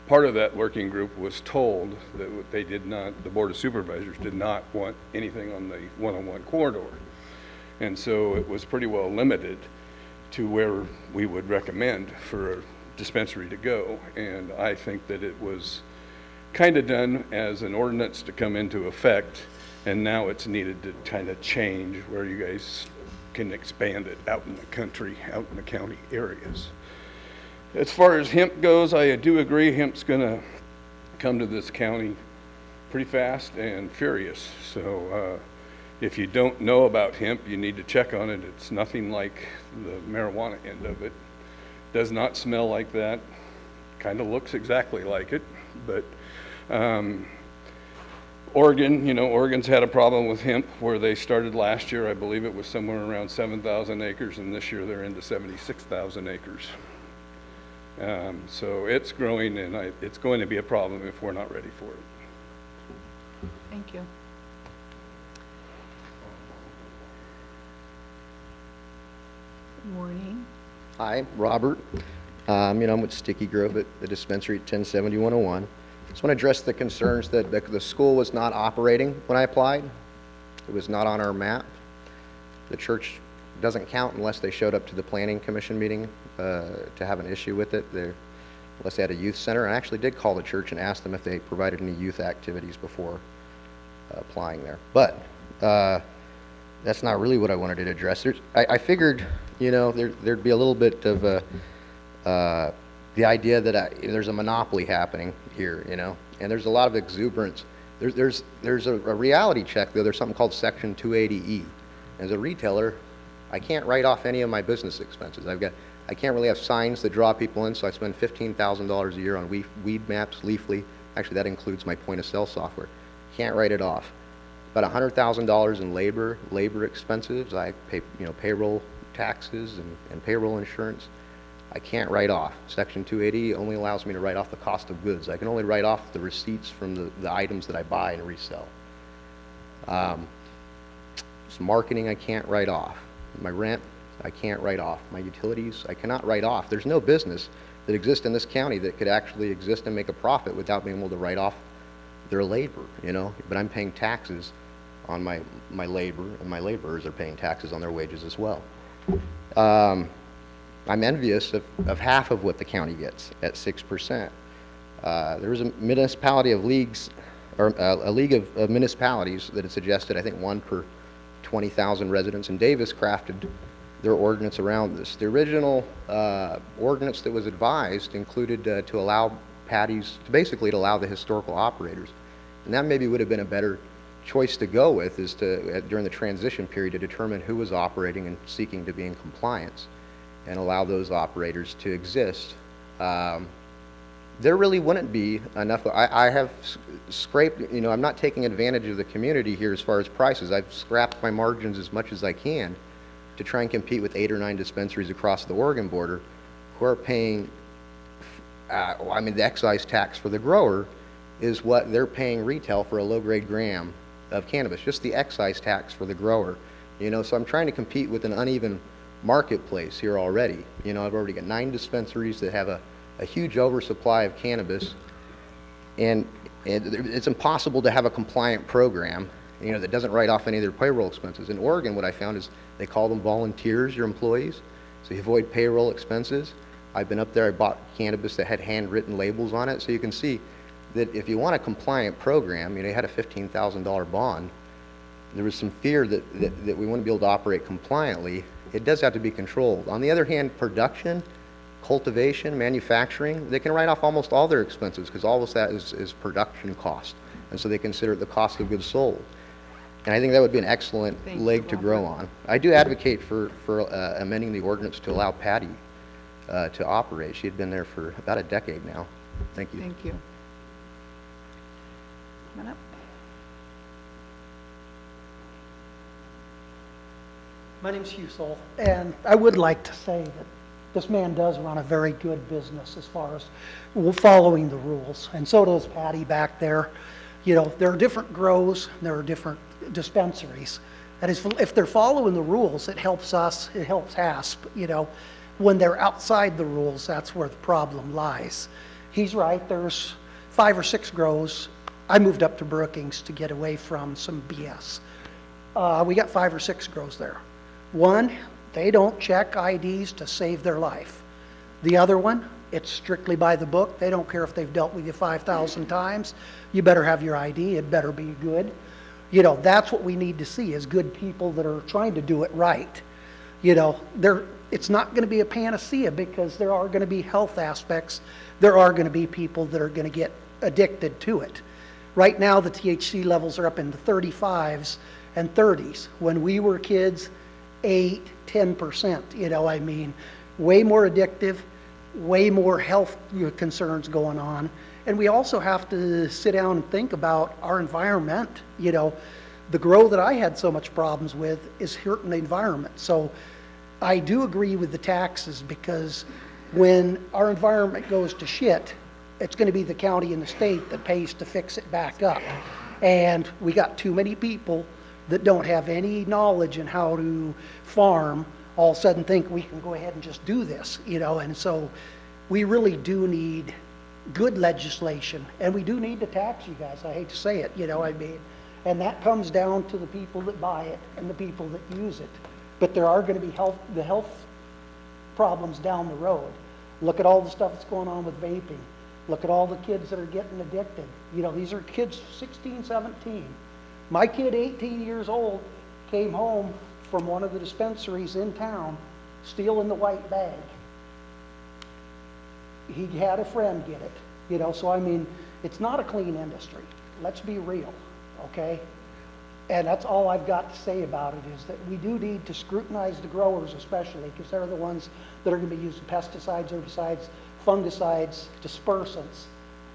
part of that working group was told that they did not, the Board of Supervisors did not want anything on the 101 corridor. And so it was pretty well limited to where we would recommend for a dispensary to go. And I think that it was kind of done as an ordinance to come into effect, and now it's needed to kind of change where you guys can expand it out in the country, out in the county areas. As far as hemp goes, I do agree hemp's going to come to this county pretty fast and furious. So if you don't know about hemp, you need to check on it. It's nothing like the marijuana end of it. Does not smell like that. Kind of looks exactly like it. But Oregon, Oregon's had a problem with hemp where they started last year. I believe it was somewhere around 7,000 acres, and this year they're into 76,000 acres. So it's growing, and it's going to be a problem if we're not ready for it. Thank you. Morning. Hi, Robert. I'm with Sticky Grove at the dispensary at 1070 101. Just want to address the concerns that the school was not operating when I applied. It was not on our map. The church doesn't count unless they showed up to the planning commission meeting to have an issue with it, unless they had a youth center. I actually did call the church and ask them if they provided any youth activities before applying there. But that's not really what I wanted to address. I figured, there'd be a little bit of the idea that there's a monopoly happening here, and there's a lot of exuberance. There's a reality check, though. There's something called Section 280E. As a retailer, I can't write off any of my business expenses. I can't really have signs that draw people in, so I spend $15,000 a year on weed maps, Leafly. Actually, that includes my point-of-sale software. Can't write it off. About $100,000 in labor expenses. I pay, payroll taxes and payroll insurance. I can't write off. Section 280 only allows me to write off the cost of goods. I can only write off the receipts from the items that I buy and resell. Some marketing I can't write off. My rent, I can't write off. My utilities, I cannot write off. There's no business that exists in this county that could actually exist and make a profit without being able to write off their labor, you know? But I'm paying taxes on my labor, and my laborers are paying taxes on their wages as well. I'm envious of half of what the county gets at 6%. There was a municipality of leagues, or a league of municipalities that had suggested, I think, 1 per 20,000 residents, and Davis crafted their ordinance around this. The original ordinance that was advised included to allow patties, basically to allow the historical operators. And that maybe would have been a better choice to go with, is to, during the transition period, to determine who was operating and seeking to be in compliance and allow those operators to exist. There really wouldn't be enough. I have scraped, you know, I'm not taking advantage of the community here as far as prices. I've scrapped my margins as much as I can to try and compete with 8 or 9 dispensaries across the Oregon border who are paying, I mean, the excise tax for the grower is what they're paying retail for a low-grade gram of cannabis, just the excise tax for the grower. You know, so I'm trying to compete with an uneven marketplace here already. You know, I've already got 9 dispensaries that have a huge oversupply of cannabis, and it's impossible to have a compliant program, you know, that doesn't write off any of their payroll expenses. In Oregon, what I found is they call them volunteers, your employees, so you avoid payroll expenses. I've been up there, I bought cannabis that had handwritten labels on it, so you can see that if you want a compliant program, you know, you had a $15,000 bond, there was some fear that we wouldn't be able to operate compliantly. It does have to be controlled. On the other hand, production, cultivation, manufacturing, they can write off almost all their expenses because all of that is production cost. And so they consider it the cost of goods sold. And I think that would be an excellent leg to grow on. I do advocate for amending the ordinance to allow Patty to operate. She had been there for about a decade now. Thank you. Thank you. Come on up. My name's Hugh Soul, and I would like to say that this man does run a very good business as far as following the rules, and so does Patty back there. You know, there are different grows, there are different dispensaries, and if they're following the rules, it helps us, it helps HASP. You know, when they're outside the rules, that's where the problem lies. He's right, there's 5 or 6 grows. I moved up to Brookings to get away from some BS. We got 5 or 6 grows there. One, they don't check IDs to save their life. The other one, it's strictly by the book. They don't care if they've dealt with you 5,000 times. You better have your ID. It better be good. You know, that's what we need to see, is good people that are trying to do it right. You know, it's not going to be a panacea because there are going to be health aspects. There are going to be people that are going to get addicted to it. Right now, the THC levels are up in the 35s and 30s. When we were kids, 8, 10%, you know, I mean, way more addictive, way more health concerns going on. And we also have to sit down and think about our environment. You know, the grow that I had so much problems with is hurting the environment. So I do agree with the taxes, because when our environment goes to shit, it's going to be the county and the state that pays to fix it back up. And we got too many people that don't have any knowledge in how to farm, all of a sudden think we can go ahead and just do this, you know. And so we really do need good legislation, and we do need to tax you guys. I hate to say it, you know, I mean, and that comes down to the people that buy it and the people that use it. But there are going to be health problems down the road. Look at all the stuff that's going on with vaping. Look at all the kids that are getting addicted. You know, these are kids 16, 17. My kid, 18 years old, came home from one of the dispensaries in town, stealing the white bag. He had a friend get it, you know, so I mean, it's not a clean industry. Let's be real, okay? And that's all I've got to say about it, is that we do need to scrutinize the growers especially, because they're the ones that are going to be using pesticides, herbicides, fungicides, dispersants,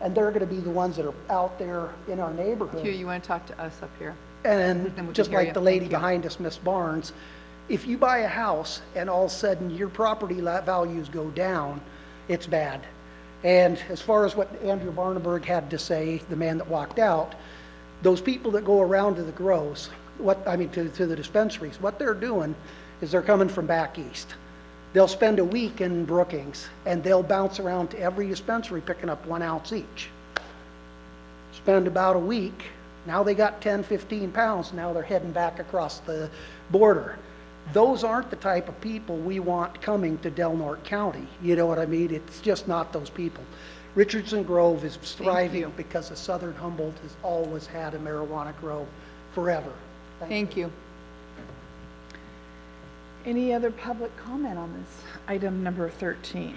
and they're going to be the ones that are out there in our neighborhood. Hugh, you want to talk to us up here? And we just can hear like you. the lady Thank you. behind us, Miss Barnes, If you buy a house and all of a sudden your property values go down, it's bad. And as far as what Andrew Barneberg had to say, the man that walked out, those people that go around to the grows, to the dispensaries, what they're doing is they're coming from back east. They'll spend a week in Brookings and they'll bounce around to every dispensary picking up 1 ounce each. Spend about a week, now they got 10, 15 pounds, now they're heading back across the border. Those aren't the type of people we want coming to Del Norte County. You know what I mean? It's just not those people. Richardson Grove is thriving because of Southern Humboldt has always had a marijuana grow forever. Thank you. Any other public comment on this item number 13?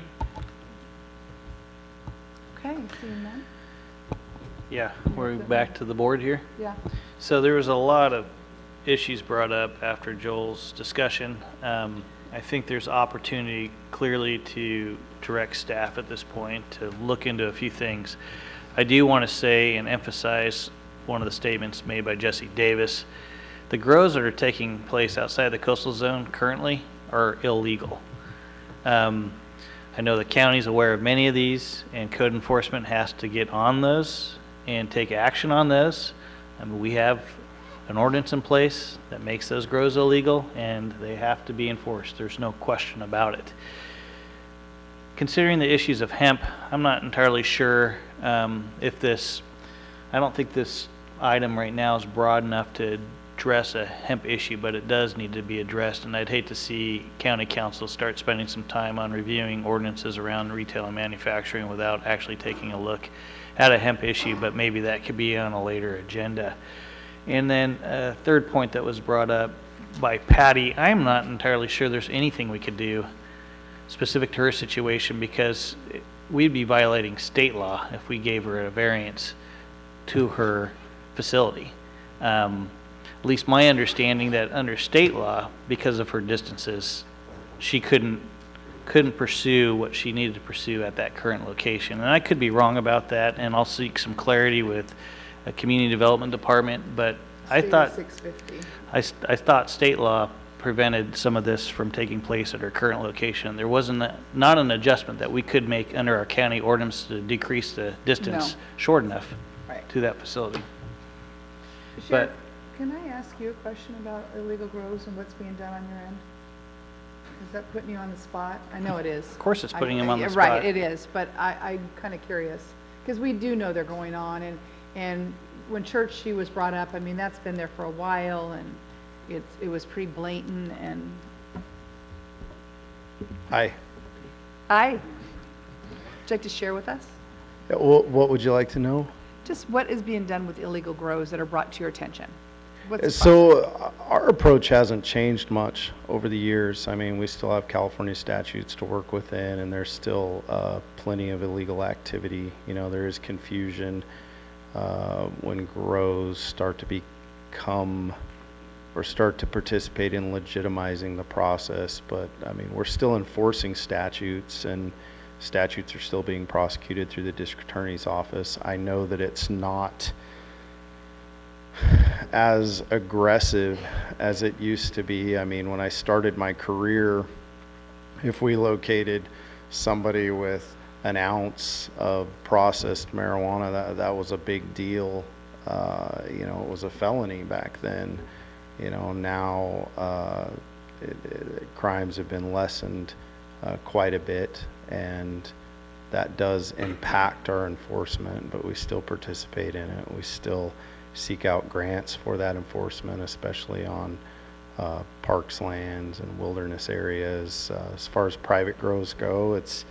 Okay, seeing none. Yeah, we're back to the board here. Yeah. So there was a lot of issues brought up after Joel's discussion. I think there's opportunity clearly to direct staff at this point to look into a few things. I do want to say and emphasize one of the statements made by Jesse Davis. The grows that are taking place outside the coastal zone currently are illegal. I know the county's aware of many of these, and code enforcement has to get on those and take action on those. We have an ordinance in place that makes those grows illegal, and they have to be enforced. There's no question about it. Considering the issues of hemp, I'm not entirely sure if this, I don't think this item right now is broad enough to address a hemp issue, but it does need to be addressed, and I'd hate to see county council start spending some time on reviewing ordinances around retail and manufacturing without actually taking a look at a hemp issue, but maybe that could be on a later agenda. And then a third point that was brought up by Patty, I'm not entirely sure there's anything we could do specific to her situation, because we'd be violating state law if we gave her a variance to her facility. At least my understanding that under state law, because of her distances, she couldn't pursue what she needed to pursue at that current location. And I could be wrong about that, and I'll seek some clarity with a community development department, but I thought state law prevented some of this from taking place at our current location. There wasn't not an adjustment that we could make under our county ordinance to decrease the distance short enough to that facility. Sheriff, can I ask you a question about illegal grows and what's being done on your end? Is that putting you on the spot? I know it is. Of course it's putting him on the spot. Right, it is, but I'm kind of curious, because we do know they're going on, and when Church She was brought up, I mean, that's been there for a while, and it was pretty blatant, and... Hi. Hi. Would you like to share with us? Yeah, what would you like to know? Just what is being done with illegal grows that are brought to your attention? So our approach hasn't changed much over the years. I mean, we still have California statutes to work within, and there's still plenty of illegal activity. You know, there is confusion when grows start to become or start to participate in legitimizing the process. But I mean, we're still enforcing statutes, and statutes are still being prosecuted through the district attorney's office. I know that it's not as aggressive as it used to be. I mean, when I started my career, if we located somebody with an ounce of processed marijuana, that was a big deal. You know, it was a felony back then. You know, now crimes have been lessened quite a bit, and that does impact our enforcement, but we still participate in it. We still seek out grants for that enforcement, especially on parks lands and wilderness areas. As far as private grows go, it's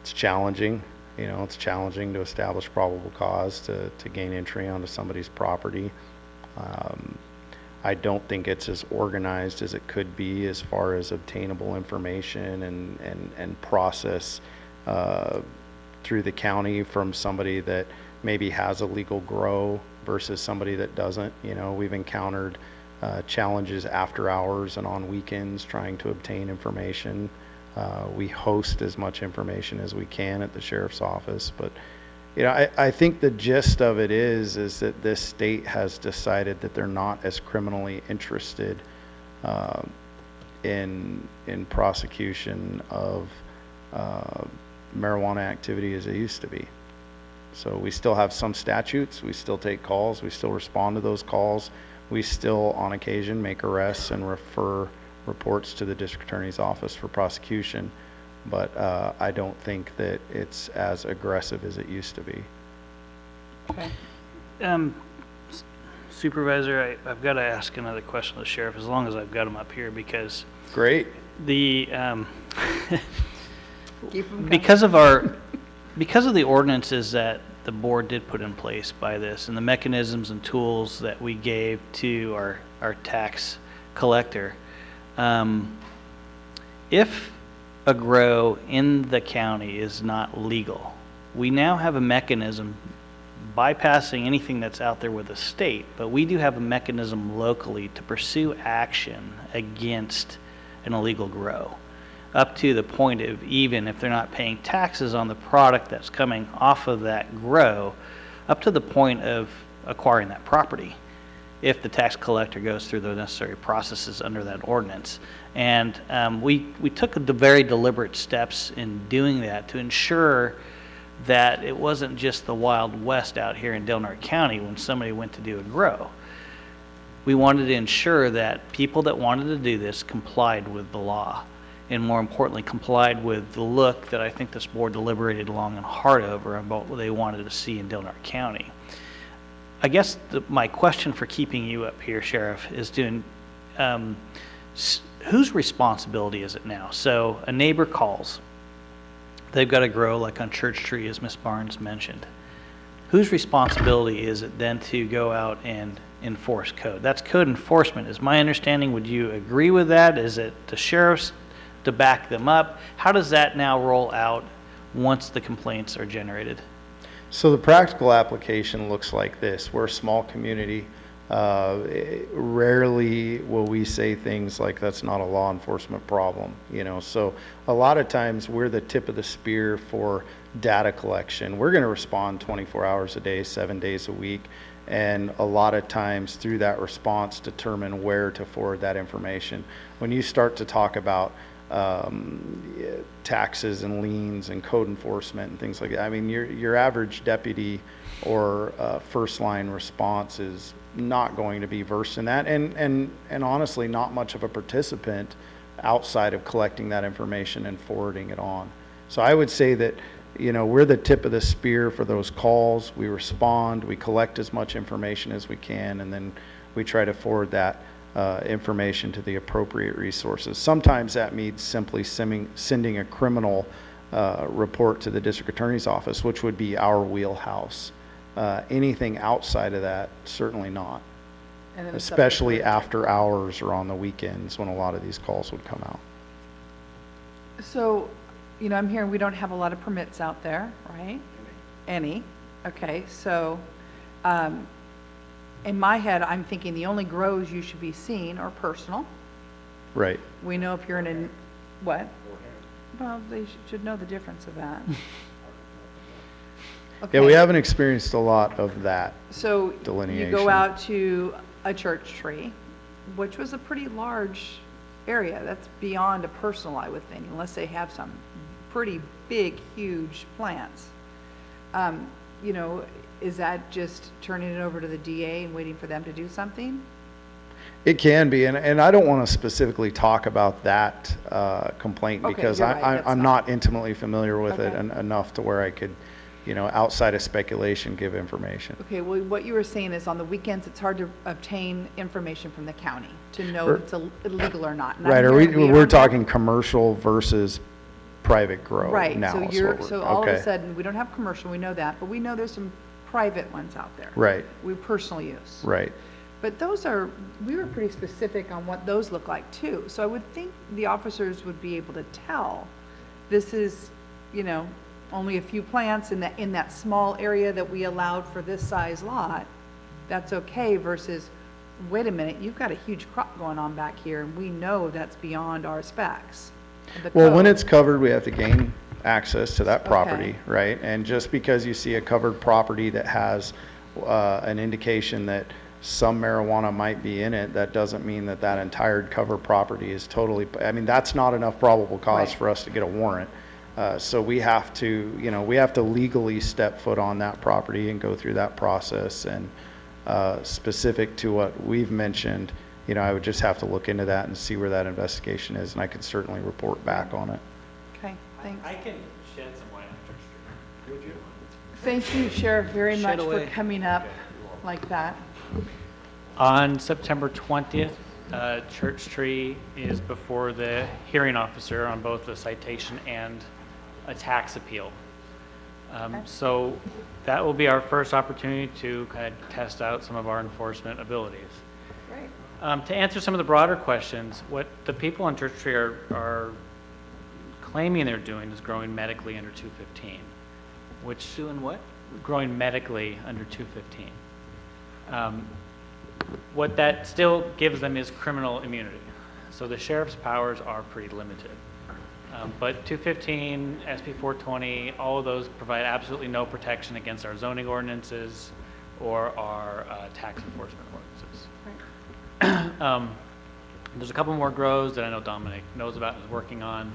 challenging. You know, it's challenging to establish probable cause to gain entry onto somebody's property. I don't think it's as organized as it could be as far as obtainable information and process through the county from somebody that maybe has a legal grow versus somebody that doesn't. You know, we've encountered challenges after hours and on weekends trying to obtain information. We host as much information as we can at the sheriff's office, but you know, I think the gist of it is that this state has decided that they're not as criminally interested in prosecution of marijuana activity as it used to be. So we still have some statutes, we still take calls, we still respond to those calls, we still on occasion make arrests and refer reports to the district attorney's office for prosecution, but I don't think that it's as aggressive as it used to be. Okay. Supervisor, I've got to ask another question of the sheriff, as long as I've got him up here, because Great. the Keep 'em coming. because of the ordinances that the board did put in place by this, and the mechanisms and tools that we gave to our tax collector, if a grow in the county is not legal, we now have a mechanism bypassing anything that's out there with the state, but we do have a mechanism locally to pursue action against an illegal grow, up to the point of, even if they're not paying taxes on the product that's coming off of that grow, up to the point of acquiring that property, if the tax collector goes through the necessary processes under that ordinance. And we took the very deliberate steps in doing that to ensure that it wasn't just the Wild West out here in Delaware County when somebody went to do a grow. We wanted to ensure that people that wanted to do this complied with the law, and more importantly, complied with the look that I think this board deliberated long and hard over about what they wanted to see in Delaware County. I guess my question for keeping you up here, Sheriff, is whose responsibility is it now? So a neighbor calls. They've got to grow like on Church Tree, as Ms. Barnes mentioned. Whose responsibility is it then to go out and enforce code? That's code enforcement, is my understanding. Would you agree with that? Is it the sheriff's to back them up? How does that now roll out once the complaints are generated? So the practical application looks like this. We're a small community. Rarely will we say things like that's not a law enforcement problem, you know. So a lot of times we're the tip of the spear for data collection. We're going to respond 24 hours a day, 7 days a week, and a lot of times through that response determine where to forward that information. When you start to talk about taxes and liens and code enforcement and things like that, I mean, your average deputy or first line response is not going to be versed in that, and honestly not much of a participant outside of collecting that information and forwarding it on. So I would say that, you know, we're the tip of the spear for those calls. We respond, we collect as much information as we can, and then we try to forward that information to the appropriate resources. Sometimes that means simply sending a criminal report to the district attorney's office, which would be our wheelhouse. Anything outside of that, certainly not. Especially after hours or on the weekends when a lot of these calls would come out. So, you know, I'm hearing we don't have a lot of permits out there, right? Any. Okay, so in my head, I'm thinking the only grows you should be seeing are personal. Right. We know if you're in a, what? Well, they should know the difference of that. Okay. Yeah, we haven't experienced a lot of that So delineation. you go out to a Church Tree, which was a pretty large area. That's beyond a personal, I would think, unless they have some pretty big, huge plants. You know, is that just turning it over to the DA and waiting for them to do something? It can be, and I don't want to specifically talk about that complaint Okay, because you're right, I'm not intimately familiar with it Okay. enough to where I could, you know, outside of speculation, give information. Okay, well, what you were saying is on the weekends, it's hard to obtain information from the county to know if it's illegal or not. And I'm Right, hearing we we're don't talking commercial versus private grow Right, now. so is you're, what we're- so all of okay. a sudden, we don't have commercial, we know that, but we know there's some private ones out there. Right. We personal use. Right. But those are, we were pretty specific on what those look like too. So I would think the officers would be able to tell, this is, you know, only a few plants in that small area that we allowed for this size lot. That's okay versus, wait a minute, you've got a huge crop going on back here and we know that's beyond our specs. of the Well, when code. it's covered, we have to gain access to that property, Okay. right? And just because you see a covered property that has an indication that some marijuana might be in it, that doesn't mean that that entire covered property is totally, I mean, that's not enough probable cause for us to get a warrant. So we have to, we have to legally step foot on that property and go through that process. And specific to what we've mentioned, I would just have to look into that and see where that investigation is, and I could certainly report back on it. Okay, thanks. I can shed some light on Church Street. Would you? Thank you, Sheriff, very Shed much for away. coming up like that. On September 20th, Church Tree is before the hearing officer on both the citation and a tax appeal. So that will be our first opportunity to kind of test out some of our enforcement abilities. Great. To answer some of the broader questions, what the people on Church Tree are claiming they're doing is growing medically under 215, which Doing what? growing medically under 215. What that still gives them is criminal immunity. So the sheriff's powers are pretty limited. But 215, SB 420, all of those provide absolutely no protection against our zoning ordinances or our tax enforcement ordinances. There's a couple more grows that I know Dominic knows about and is working on.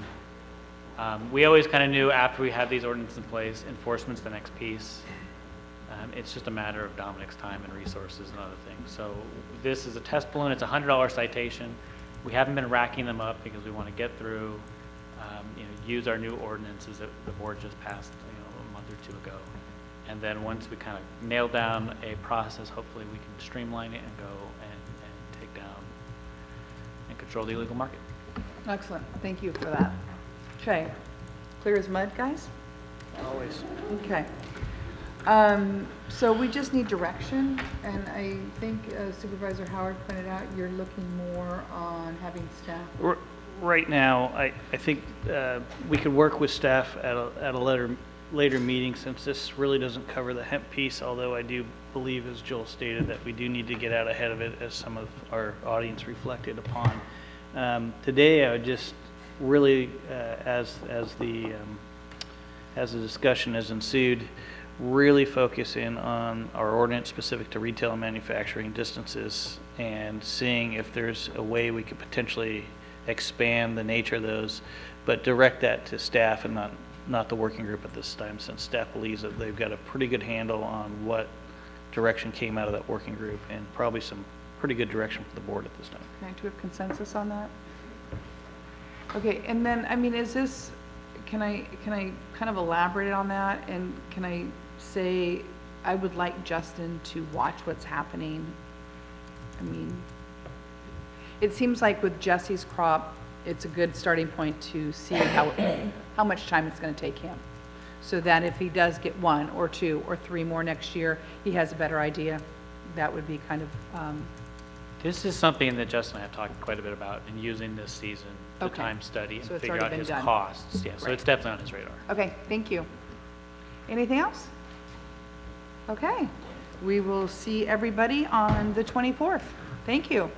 We always kind of knew after we had these ordinances in place, enforcement's the next piece. It's just a matter of Dominic's time and resources and other things. So this is a test balloon. It's a $100 citation. We haven't been racking them up because we want to get through, use our new ordinances that the board just passed, a month or two ago. And then once we kind of nail down a process, hopefully we can streamline it and go and take down and control the illegal market. Excellent, thank you for that. Okay, clear as mud, guys? Always. Okay. So we just need direction, and I think Supervisor Howard pointed out you're looking more on having staff. Right now, I think we could work with staff at a later meeting, since this really doesn't cover the hemp piece, although I do believe, as Joel stated, that we do need to get out ahead of it, as some of our audience reflected upon. Today, I would just really, as the discussion has ensued, really focus in on our ordinance specific to retail and manufacturing distances, and seeing if there's a way we could potentially expand the nature of those, but direct that to staff and not the working group at this time, since staff believes that they've got a pretty good handle on what direction came out of that working group, and probably some pretty good direction for the board at this time. Okay, do we have consensus on that? Okay, and then, I mean, is this, can I kind of elaborate on that, and can I say I would like Justin to watch what's happening? I mean, it seems like with Jesse's crop, it's a good starting point to see how much time it's going to take him, so that if he does get 1 or 2 or 3 more next year, he has a better idea. That would be kind of This is something that Justin and I have talked quite a bit about in using this season to Okay. time study and So it's figure already out been his done. costs. Yeah, so Right. it's definitely on his radar. Okay, thank you. Anything else? Okay, we will see everybody on the 24th. Thank you.